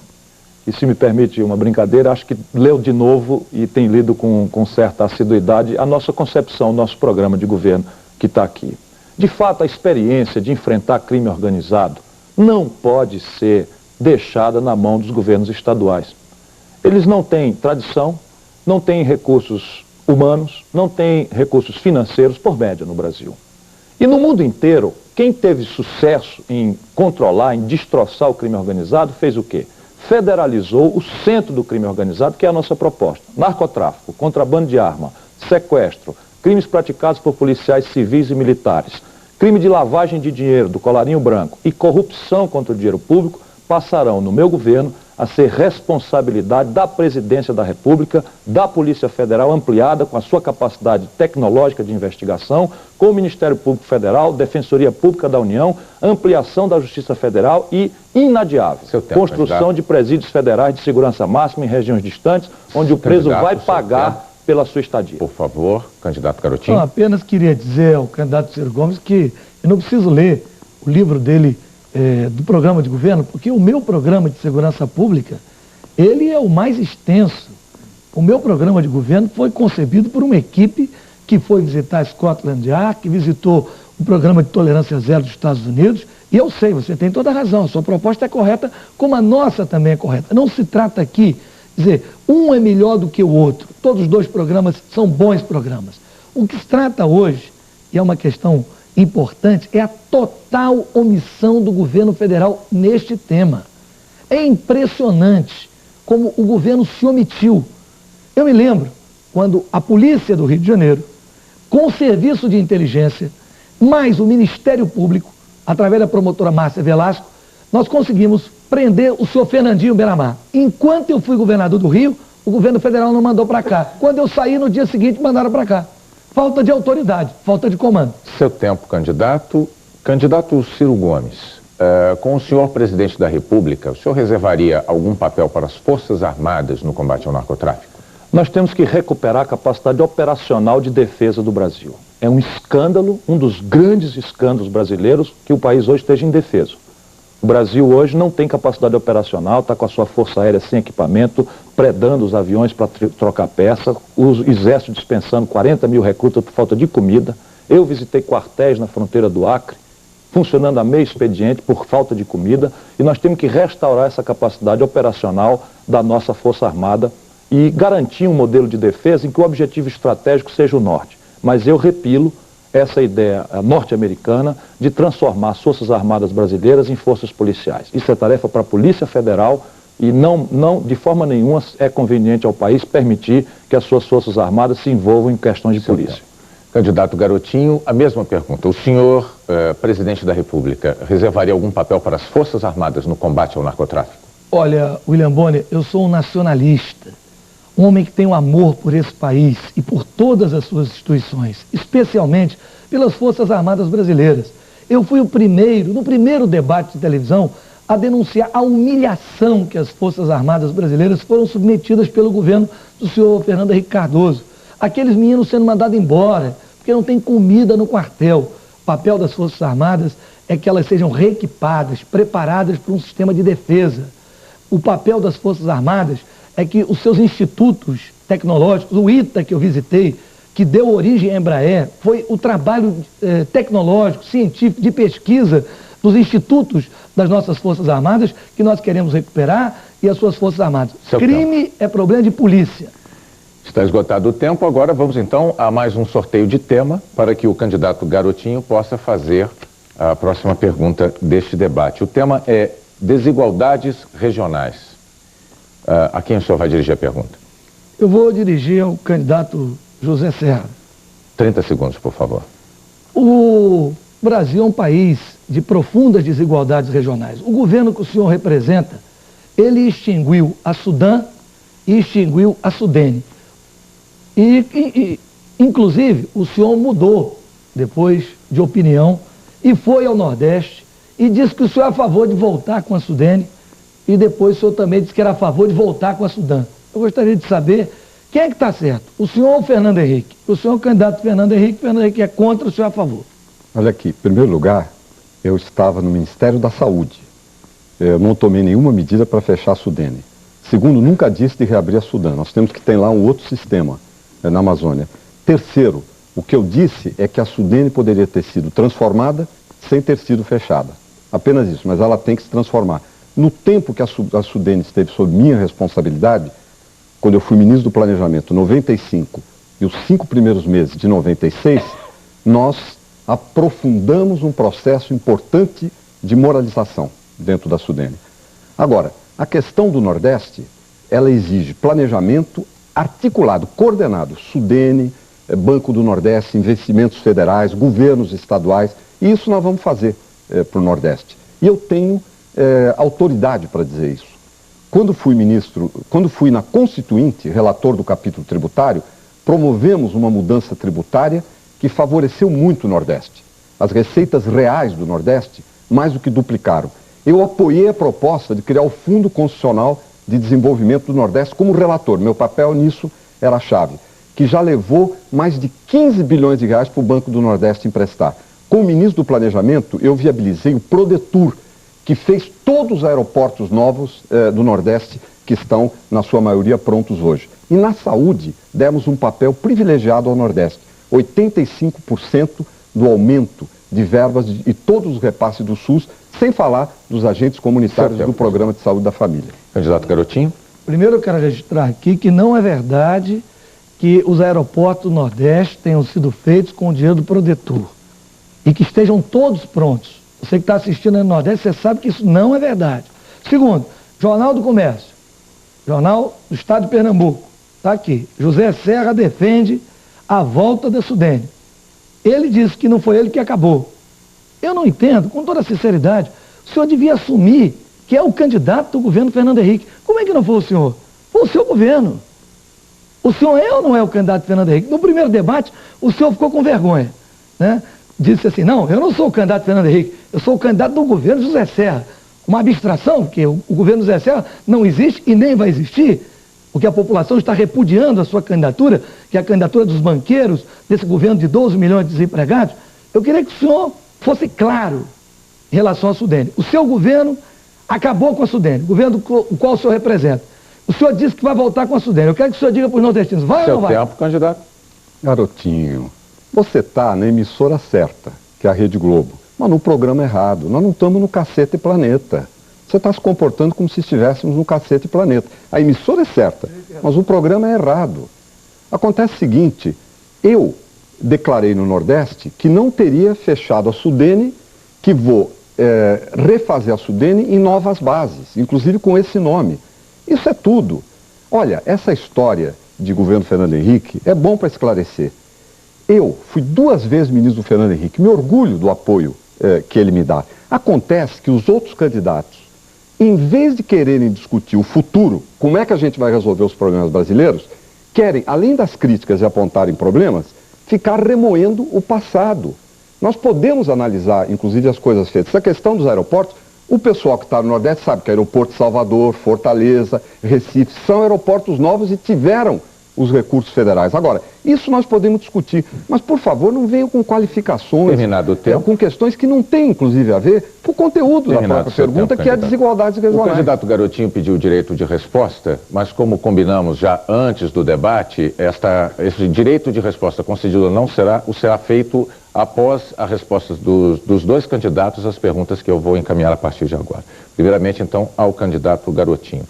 Speaker 3: E se me permite uma brincadeira, acho que leu de novo e tem lido com certa assiduidade a nossa concepção, o nosso programa de governo que está aqui. De fato, a experiência de enfrentar crime organizado não pode ser deixada na mão dos governos estaduais. Eles não têm tradição, não têm recursos humanos, não têm recursos financeiros por média no Brasil. E no mundo inteiro, quem teve sucesso em controlar, em destroçar o crime organizado, fez o quê? Federalizou o centro do crime organizado, que é a nossa proposta. Narcotráfico, contrabando de arma, sequestro, crimes praticados por policiais civis e militares, crime de lavagem de dinheiro do colarinho branco e corrupção contra o dinheiro público passarão, no meu governo, a ser responsabilidade da Presidência da República, da Polícia Federal ampliada com a sua capacidade tecnológica de investigação, com o Ministério Público Federal, Defensoria Pública da União, ampliação da Justiça Federal e, inadiável, construção de presídios federais de segurança máxima em regiões distantes, onde o preso vai pagar pela sua estadia.
Speaker 1: Por favor, candidato Garotinho.
Speaker 4: Eu apenas queria dizer ao candidato Ciro Gomes que eu não preciso ler o livro dele do programa de governo, porque o meu programa de segurança pública, ele é o mais extenso. O meu programa de governo foi concebido por uma equipe que foi visitar a Scotland Yard, que visitou o programa de tolerância zero dos Estados Unidos, e eu sei, você tem toda a razão, a sua proposta é correta, como a nossa também é correta. Não se trata aqui dizer, um é melhor do que o outro. Todos os dois programas são bons programas. O que se trata hoje, e é uma questão importante, é a total omissão do governo federal neste tema. É impressionante como o governo se omitiu. Eu me lembro quando a polícia do Rio de Janeiro, com o serviço de inteligência, mais o Ministério Público, através da promotora Márcia Velasco, nós conseguimos prender o senhor Fernandinho Beiramar. Enquanto eu fui governador do Rio, o governo federal não mandou para cá. Quando eu saí, no dia seguinte, mandaram para cá. Falta de autoridade, falta de comando.
Speaker 1: Seu tempo, candidato. Candidato Ciro Gomes, com o senhor presidente da República, o senhor reservaria algum papel para as Forças Armadas no combate ao narcotráfico?
Speaker 3: Nós temos que recuperar a capacidade operacional de defesa do Brasil. É um escândalo, um dos grandes escândalos brasileiros, que o país hoje esteja indefeso. O Brasil hoje não tem capacidade operacional, está com a sua força aérea sem equipamento, predando os aviões para trocar peça, o exército dispensando 40 mil recrutas por falta de comida. Eu visitei quartéis na fronteira do Acre, funcionando a meio expediente por falta de comida, e nós temos que restaurar essa capacidade operacional da nossa Força Armada e garantir um modelo de defesa em que o objetivo estratégico seja o norte. Mas eu repilo essa ideia norte-americana de transformar as Forças Armadas brasileiras em forças policiais. Isso é tarefa para a Polícia Federal e não de forma nenhuma é conveniente ao país permitir que as suas Forças Armadas se envolvam em questões de polícia.
Speaker 1: Candidato Garotinho, a mesma pergunta. O senhor, presidente da República, reservaria algum papel para as Forças Armadas no combate ao narcotráfico?
Speaker 4: Olha, William Bonner, eu sou um nacionalista. Um homem que tem um amor por esse país e por todas as suas instituições, especialmente pelas Forças Armadas brasileiras. Eu fui o primeiro, no primeiro debate de televisão, a denunciar a humilhação que as Forças Armadas brasileiras foram submetidas pelo governo do senhor Fernando Henrique Cardoso. Aqueles meninos sendo mandados embora, porque não tem comida no quartel. O papel das Forças Armadas é que elas sejam reequipadas, preparadas para um sistema de defesa. O papel das Forças Armadas é que os seus institutos tecnológicos, o ITA que eu visitei, que deu origem à Embraer, foi o trabalho tecnológico, científico, de pesquisa dos institutos das nossas Forças Armadas que nós queremos recuperar e as suas Forças Armadas. Crime é problema de polícia.
Speaker 1: Está esgotado o tempo, agora vamos então a mais um sorteio de tema para que o candidato Garotinho possa fazer a próxima pergunta deste debate. O tema é desigualdades regionais. A quem o senhor vai dirigir a pergunta?
Speaker 4: Eu vou dirigir ao candidato José Serra.
Speaker 1: 30 segundos, por favor.
Speaker 4: O Brasil é um país de profundas desigualdades regionais. O governo que o senhor representa, ele extinguiu a Sudã e extinguiu a Sudene. Inclusive, o senhor mudou depois de opinião e foi ao Nordeste e disse que o senhor é a favor de voltar com a Sudene. E depois o senhor também disse que era a favor de voltar com a Sudã. Eu gostaria de saber quem é que está certo, o senhor ou o Fernando Henrique? O senhor é o candidato Fernando Henrique é contra, o senhor é a favor.
Speaker 5: Olha aqui, em primeiro lugar, eu estava no Ministério da Saúde. Eu não tomei nenhuma medida para fechar a Sudene. Segundo, nunca disse de reabrir a Sudã. Nós temos que ter lá um outro sistema na Amazônia. Terceiro, o que eu disse é que a Sudene poderia ter sido transformada sem ter sido fechada. Apenas isso, mas ela tem que se transformar. No tempo que a Sudene esteve sob minha responsabilidade, quando eu fui ministro do Planejamento, 95, e os 5 primeiros meses de 96, nós aprofundamos um processo importante de moralização dentro da Sudene. Agora, a questão do Nordeste, ela exige planejamento articulado, coordenado, Sudene, Banco do Nordeste, investimentos federais, governos estaduais, e isso nós vamos fazer para o Nordeste. E eu tenho autoridade para dizer isso. quando fui na Constituinte, relator do capítulo tributário, promovemos uma mudança tributária que favoreceu muito o Nordeste. As receitas reais do Nordeste mais do que duplicaram. Eu apoiei a proposta de criar o Fundo Constitucional de Desenvolvimento do Nordeste como relator. Meu papel nisso era a chave, que já levou mais de 15 bilhões de reais para o Banco do Nordeste emprestar. Como ministro do Planejamento, eu viabilizei o Prodetur, que fez todos os aeroportos novos do Nordeste que estão, na sua maioria, prontos hoje. E na saúde, demos um papel privilegiado ao Nordeste. 85% do aumento de verbas e todos os repasses do SUS, sem falar dos agentes comunitários do Programa de Saúde da Família.
Speaker 1: Candidato Garotinho.
Speaker 4: Primeiro eu quero registrar aqui que não é verdade que os aeroportos do Nordeste tenham sido feitos com o dinheiro do Prodetur e que estejam todos prontos. Você que está assistindo aí no Nordeste, você sabe que isso não é verdade. Segundo, Jornal do Comércio, Jornal do Estado de Pernambuco, está aqui. José Serra defende a volta da Sudene. Ele disse que não foi ele que acabou. Eu não entendo, com toda sinceridade, o senhor devia assumir que é o candidato do governo Fernando Henrique. Como é que não foi o senhor? Foi o seu governo. O senhor é ou não é o candidato Fernando Henrique? No primeiro debate, o senhor ficou com vergonha, né? Disse assim, não, eu não sou o candidato Fernando Henrique, eu sou o candidato do governo José Serra. Uma abstração, porque o governo José Serra não existe e nem vai existir, porque a população está repudiando a sua candidatura, que é a candidatura dos banqueiros, desse governo de 12 milhões de desempregados. Eu queria que o senhor fosse claro em relação à Sudene. O seu governo acabou com a Sudene, o governo do qual o senhor representa. O senhor disse que vai voltar com a Sudene. Eu quero que o senhor diga para os nordestinos, vai ou não vai?
Speaker 1: Seu tempo, candidato.
Speaker 5: Garotinho, você está na emissora certa, que é a Rede Globo, mas no programa errado. Nós não estamos no Cacete Planeta. Você está se comportando como se estivéssemos no Cacete Planeta. A emissora é certa, mas o programa é errado. Acontece o seguinte, eu declarei no Nordeste que não teria fechado a Sudene, que vou refazer a Sudene em novas bases, inclusive com esse nome. Isso é tudo. Olha, essa história de governo Fernando Henrique é bom para esclarecer. Eu fui 2 vezes ministro do Fernando Henrique, me orgulho do apoio que ele me dá. Acontece que os outros candidatos, em vez de quererem discutir o futuro, como é que a gente vai resolver os problemas brasileiros, querem, além das críticas e apontarem problemas, ficar remoendo o passado. Nós podemos analisar, inclusive, as coisas feitas. Essa questão dos aeroportos, o pessoal que está no Nordeste sabe que aeroporto de Salvador, Fortaleza, Recife, são aeroportos novos e tiveram os recursos federais. Agora, isso nós podemos discutir, mas, por favor, não venham com qualificações,
Speaker 1: Terminado o tempo.
Speaker 5: Com questões que não têm, inclusive, a ver com o conteúdo da própria pergunta, que é a desigualdade regional.
Speaker 1: O candidato Garotinho pediu o direito de resposta, mas como combinamos já antes do debate, esse direito de resposta concedido não será feito após a resposta dos 2 candidatos às perguntas que eu vou encaminhar a partir de agora. Primeiramente, então, ao candidato Garotinho.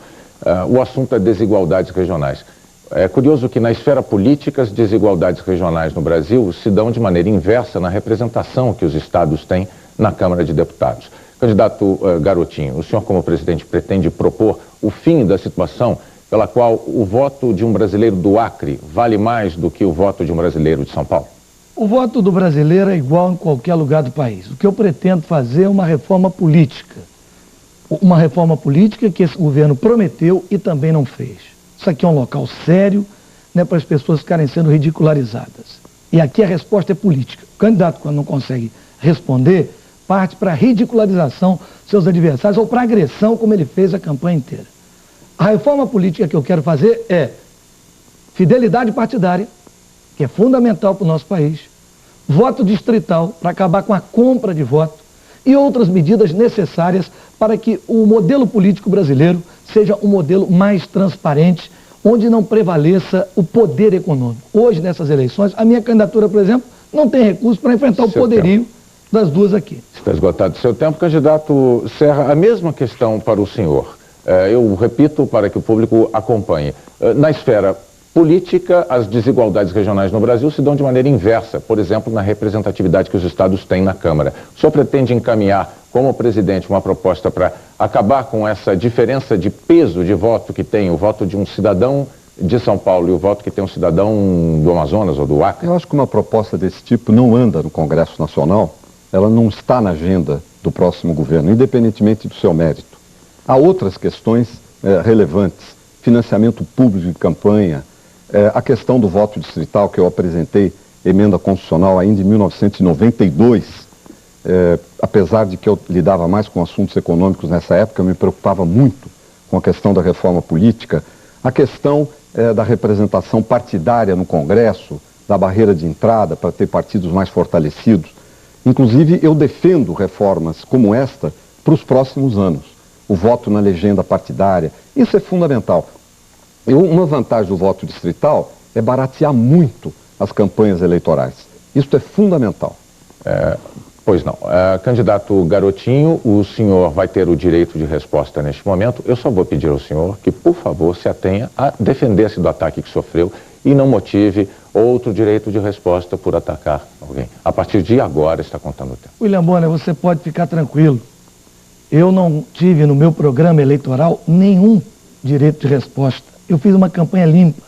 Speaker 1: O assunto é desigualdades regionais. É curioso que na esfera política as desigualdades regionais no Brasil se dão de maneira inversa na representação que os estados têm na Câmara de Deputados. Candidato Garotinho, o senhor como presidente pretende propor o fim da situação pela qual o voto de um brasileiro do Acre vale mais do que o voto de um brasileiro de São Paulo?
Speaker 4: O voto do brasileiro é igual em qualquer lugar do país. O que eu pretendo fazer é uma reforma política. Uma reforma política que esse governo prometeu e também não fez. Isso aqui é um local sério, né, para as pessoas ficarem sendo ridicularizadas. E aqui a resposta é política. O candidato, quando não consegue responder, parte para a ridicularização dos seus adversários ou para agressão, como ele fez a campanha inteira. A reforma política que eu quero fazer é fidelidade partidária, que é fundamental para o nosso país, voto distrital, para acabar com a compra de voto, e outras medidas necessárias para que o modelo político brasileiro seja um modelo mais transparente, onde não prevaleça o poder econômico. Hoje, nessas eleições, a minha candidatura, por exemplo, não tem recurso para enfrentar o poderio das duas aqui.
Speaker 1: Está esgotado o seu tempo. Candidato Serra, a mesma questão para o senhor. Eu repito para que o público acompanhe. Na esfera política, as desigualdades regionais no Brasil se dão de maneira inversa, por exemplo, na representatividade que os estados têm na Câmara. O senhor pretende encaminhar, como presidente, uma proposta para acabar com essa diferença de peso de voto que tem o voto de um cidadão de São Paulo e o voto que tem um cidadão do Amazonas ou do Acre?
Speaker 5: Eu acho que uma proposta desse tipo não anda no Congresso Nacional, ela não está na agenda do próximo governo, independentemente do seu mérito. Há outras questões relevantes, financiamento público de campanha, a questão do voto distrital, que eu apresentei, emenda constitucional ainda em 1992, apesar de que eu lidava mais com assuntos econômicos nessa época, eu me preocupava muito com a questão da reforma política, a questão da representação partidária no Congresso, da barreira de entrada para ter partidos mais fortalecidos. Inclusive, eu defendo reformas como esta para os próximos anos. O voto na legenda partidária, isso é fundamental. Uma vantagem do voto distrital é baratear muito as campanhas eleitorais. Isso é fundamental.
Speaker 1: Pois não. Candidato Garotinho, o senhor vai ter o direito de resposta neste momento. Eu só vou pedir ao senhor que, por favor, se atenha a defender-se do ataque que sofreu e não motive outro direito de resposta por atacar alguém. A partir de agora está contando o tempo.
Speaker 4: William Bonner, você pode ficar tranquilo. Eu não tive no meu programa eleitoral nenhum direito de resposta. Eu fiz uma campanha limpa.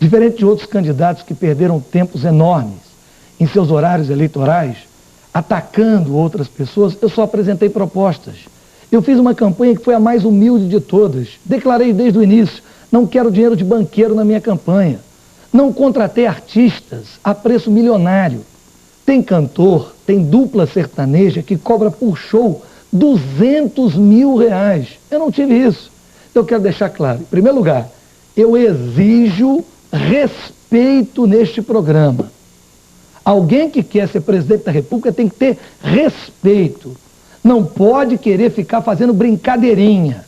Speaker 4: Diferente de outros candidatos que perderam tempos enormes em seus horários eleitorais, atacando outras pessoas, eu só apresentei propostas. Eu fiz uma campanha que foi a mais humilde de todas. Declarei desde o início, não quero dinheiro de banqueiro na minha campanha. Não contratei artistas a preço milionário. Tem cantor, tem dupla sertaneja que cobra por show R$200 mil. Eu não tive isso. Então eu quero deixar claro, em primeiro lugar, eu exijo respeito neste programa. Alguém que quer ser presidente da República tem que ter respeito. Não pode querer ficar fazendo brincadeirinha.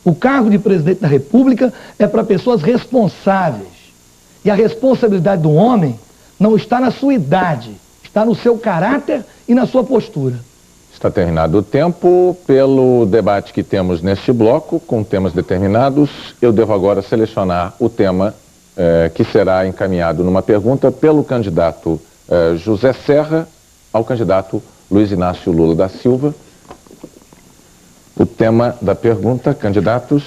Speaker 4: O cargo de presidente da República é para pessoas responsáveis. E a responsabilidade do homem não está na sua idade, está no seu caráter e na sua postura.
Speaker 1: Está terminado o tempo. Pelo debate que temos neste bloco, com temas determinados, eu devo agora selecionar o tema que será encaminhado numa pergunta pelo candidato José Serra ao candidato Luiz Inácio Lula da Silva. O tema da pergunta, candidatos,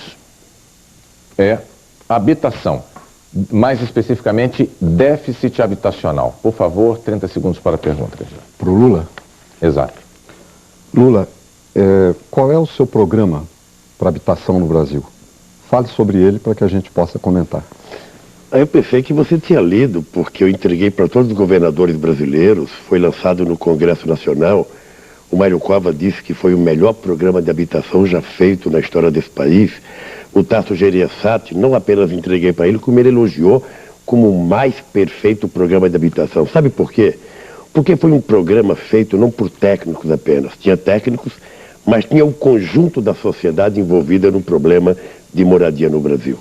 Speaker 1: é habitação. Mais especificamente, déficit habitacional. Por favor, 30 segundos para a pergunta.
Speaker 5: Para o Lula?
Speaker 1: Exato.
Speaker 5: Lula, qual é o seu programa para habitação no Brasil? Fale sobre ele para que a gente possa comentar.
Speaker 8: Eu pensei que você tinha lido, porque eu entreguei para todos os governadores brasileiros, foi lançado no Congresso Nacional. O Mário Cova disse que foi o melhor programa de habitação já feito na história desse país. O Tasso Gereissati, não apenas entreguei para ele, como ele elogiou como o mais perfeito programa de habitação. Sabe por quê? Porque foi um programa feito não por técnicos apenas. Tinha técnicos, mas tinha o conjunto da sociedade envolvida no problema de moradia no Brasil.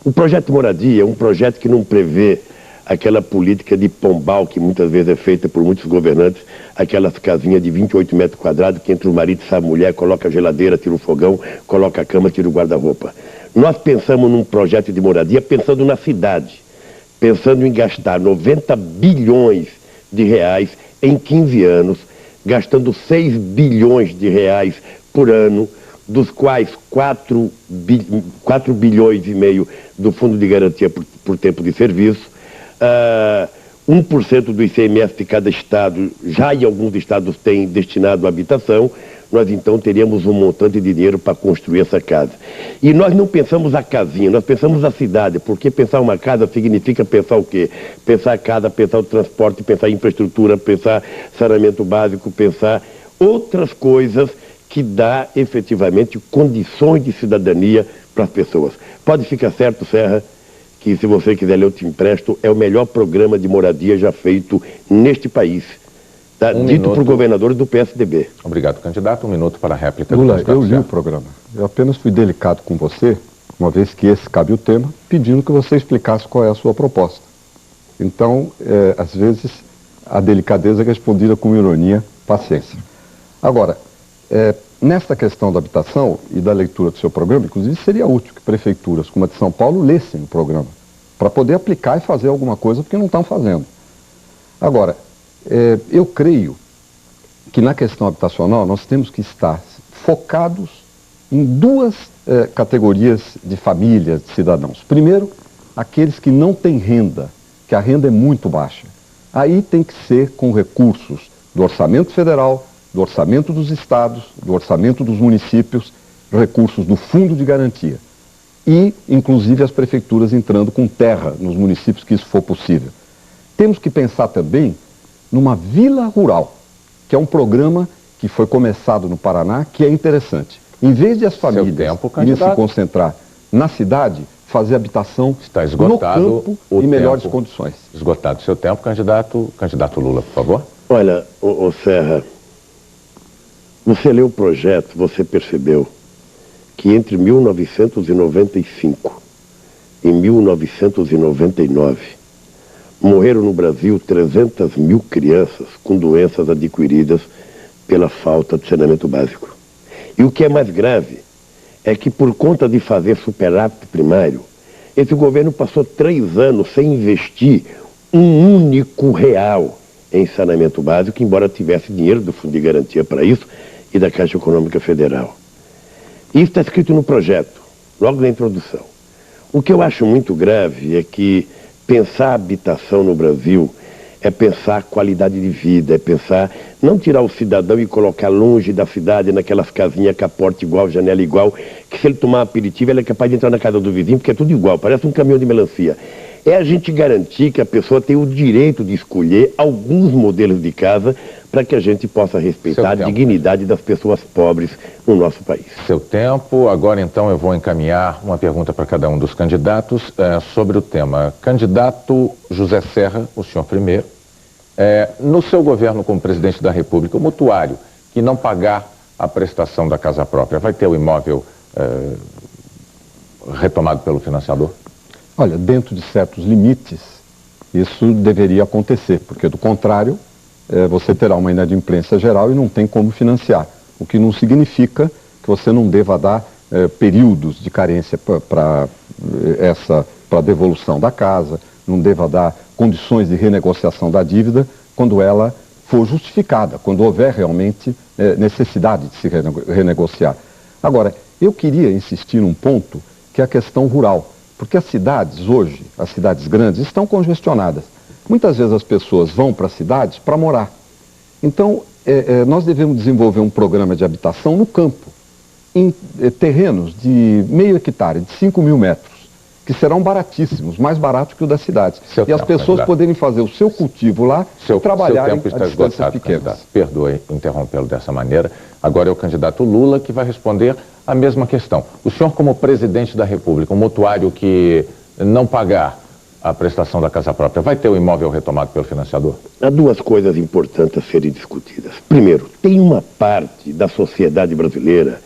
Speaker 8: O projeto de moradia é um projeto que não prevê aquela política de pombal que muitas vezes é feita por muitos governantes, aquelas casinhas de 28 metros quadrados que entre o marido e a mulher, coloca a geladeira, tira o fogão, coloca a cama, tira o guarda-roupa. Nós pensamos num projeto de moradia pensando na cidade, pensando em gastar 90 bilhões de reais em 15 anos, gastando 6 bilhões de reais por ano, dos quais 4 bilhões e meio do Fundo de Garantia por Tempo de Serviço, 1% do ICMS de cada estado, já em alguns estados tem destinado à habitação, nós então teríamos um montante de dinheiro para construir essa casa. E nós não pensamos a casinha, nós pensamos a cidade, porque pensar uma casa significa pensar o quê? Pensar a casa, pensar o transporte, pensar infraestrutura, pensar saneamento básico, pensar outras coisas que dá efetivamente condições de cidadania para as pessoas. Pode ficar certo, Serra, que se você quiser ler, eu te empresto, é o melhor programa de moradia já feito neste país. Tá? Dito por governadores do PSDB.
Speaker 1: Obrigado, candidato. 1 minuto para a réplica.
Speaker 5: Lula, eu li o programa. Eu apenas fui delicado com você, uma vez que esse cabe o tema, pedindo que você explicasse qual é a sua proposta. Então, às vezes, a delicadeza é respondida com ironia, paciência. Agora, nesta questão da habitação e da leitura do seu programa, inclusive seria útil que prefeituras como a de São Paulo lessem o programa, para poder aplicar e fazer alguma coisa, porque não estão fazendo. Agora, eu creio que na questão habitacional nós temos que estar focados em duas categorias de famílias, de cidadãos. Primeiro, aqueles que não têm renda, que a renda é muito baixa. Aí tem que ser com recursos do orçamento federal, do orçamento dos estados, do orçamento dos municípios, recursos do Fundo de Garantia. E, inclusive, as prefeituras entrando com terra nos municípios que isso for possível. Temos que pensar também numa vila rural, que é um programa que foi começado no Paraná, que é interessante. Em vez de as famílias irem se concentrar na cidade, fazer habitação no campo em melhores condições.
Speaker 1: Esgotado o seu tempo, candidato Lula, por favor.
Speaker 8: Olha, ô Serra, você leu o projeto, você percebeu que entre 1995 e 1999 morreram no Brasil 300 mil crianças com doenças adquiridas pela falta de saneamento básico. E o que é mais grave é que, por conta de fazer superávit primário, esse governo passou 3 anos sem investir um único real em saneamento básico, embora tivesse dinheiro do Fundo de Garantia para isso e da Caixa Econômica Federal. Isso está escrito no projeto, logo na introdução. O que eu acho muito grave é que pensar habitação no Brasil é pensar qualidade de vida, é pensar não tirar o cidadão e colocar longe da cidade, naquelas casinhas com a porta igual, janela igual, que se ele tomar um aperitivo ele é capaz de entrar na casa do vizinho, porque é tudo igual, parece um caminhão de melancia. É a gente garantir que a pessoa tem o direito de escolher alguns modelos de casa para que a gente possa respeitar a dignidade das pessoas pobres no nosso país.
Speaker 1: Seu tempo. Agora, então, eu vou encaminhar uma pergunta para cada um dos candidatos sobre o tema. Candidato José Serra, o senhor primeiro. No seu governo como presidente da República, o mutuário que não pagar a prestação da casa própria vai ter o imóvel retomado pelo financiador?
Speaker 5: Olha, dentro de certos limites, isso deveria acontecer, porque do contrário, você terá uma inadimplência geral e não tem como financiar, o que não significa que você não deva dar períodos de carência para a devolução da casa, não deva dar condições de renegociação da dívida quando ela for justificada, quando houver realmente necessidade de se renegociar. Agora, eu queria insistir num ponto que é a questão rural. Porque as cidades hoje, as cidades grandes, estão congestionadas. Muitas vezes as pessoas vão para as cidades para morar. Então, nós devemos desenvolver um programa de habitação no campo, em terrenos de meio hectare, de 5 mil metros, que serão baratíssimos, mais baratos que o das cidades. E as pessoas poderem fazer o seu cultivo lá e trabalharem a distâncias pequenas.
Speaker 1: Perdoe interrompê-lo dessa maneira. Agora é o candidato Lula que vai responder a mesma questão. O senhor, como presidente da República, um mutuário que não pagar a prestação da casa própria, vai ter o imóvel retomado pelo financiador?
Speaker 8: Há duas coisas importantes a serem discutidas. Primeiro, tem uma parte da sociedade brasileira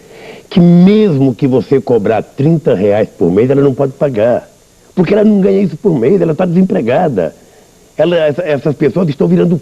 Speaker 8: que mesmo que você cobrar R$30 por mês, ela não pode pagar. Porque ela não ganha isso por mês, ela está desempregada. Essas pessoas estão virando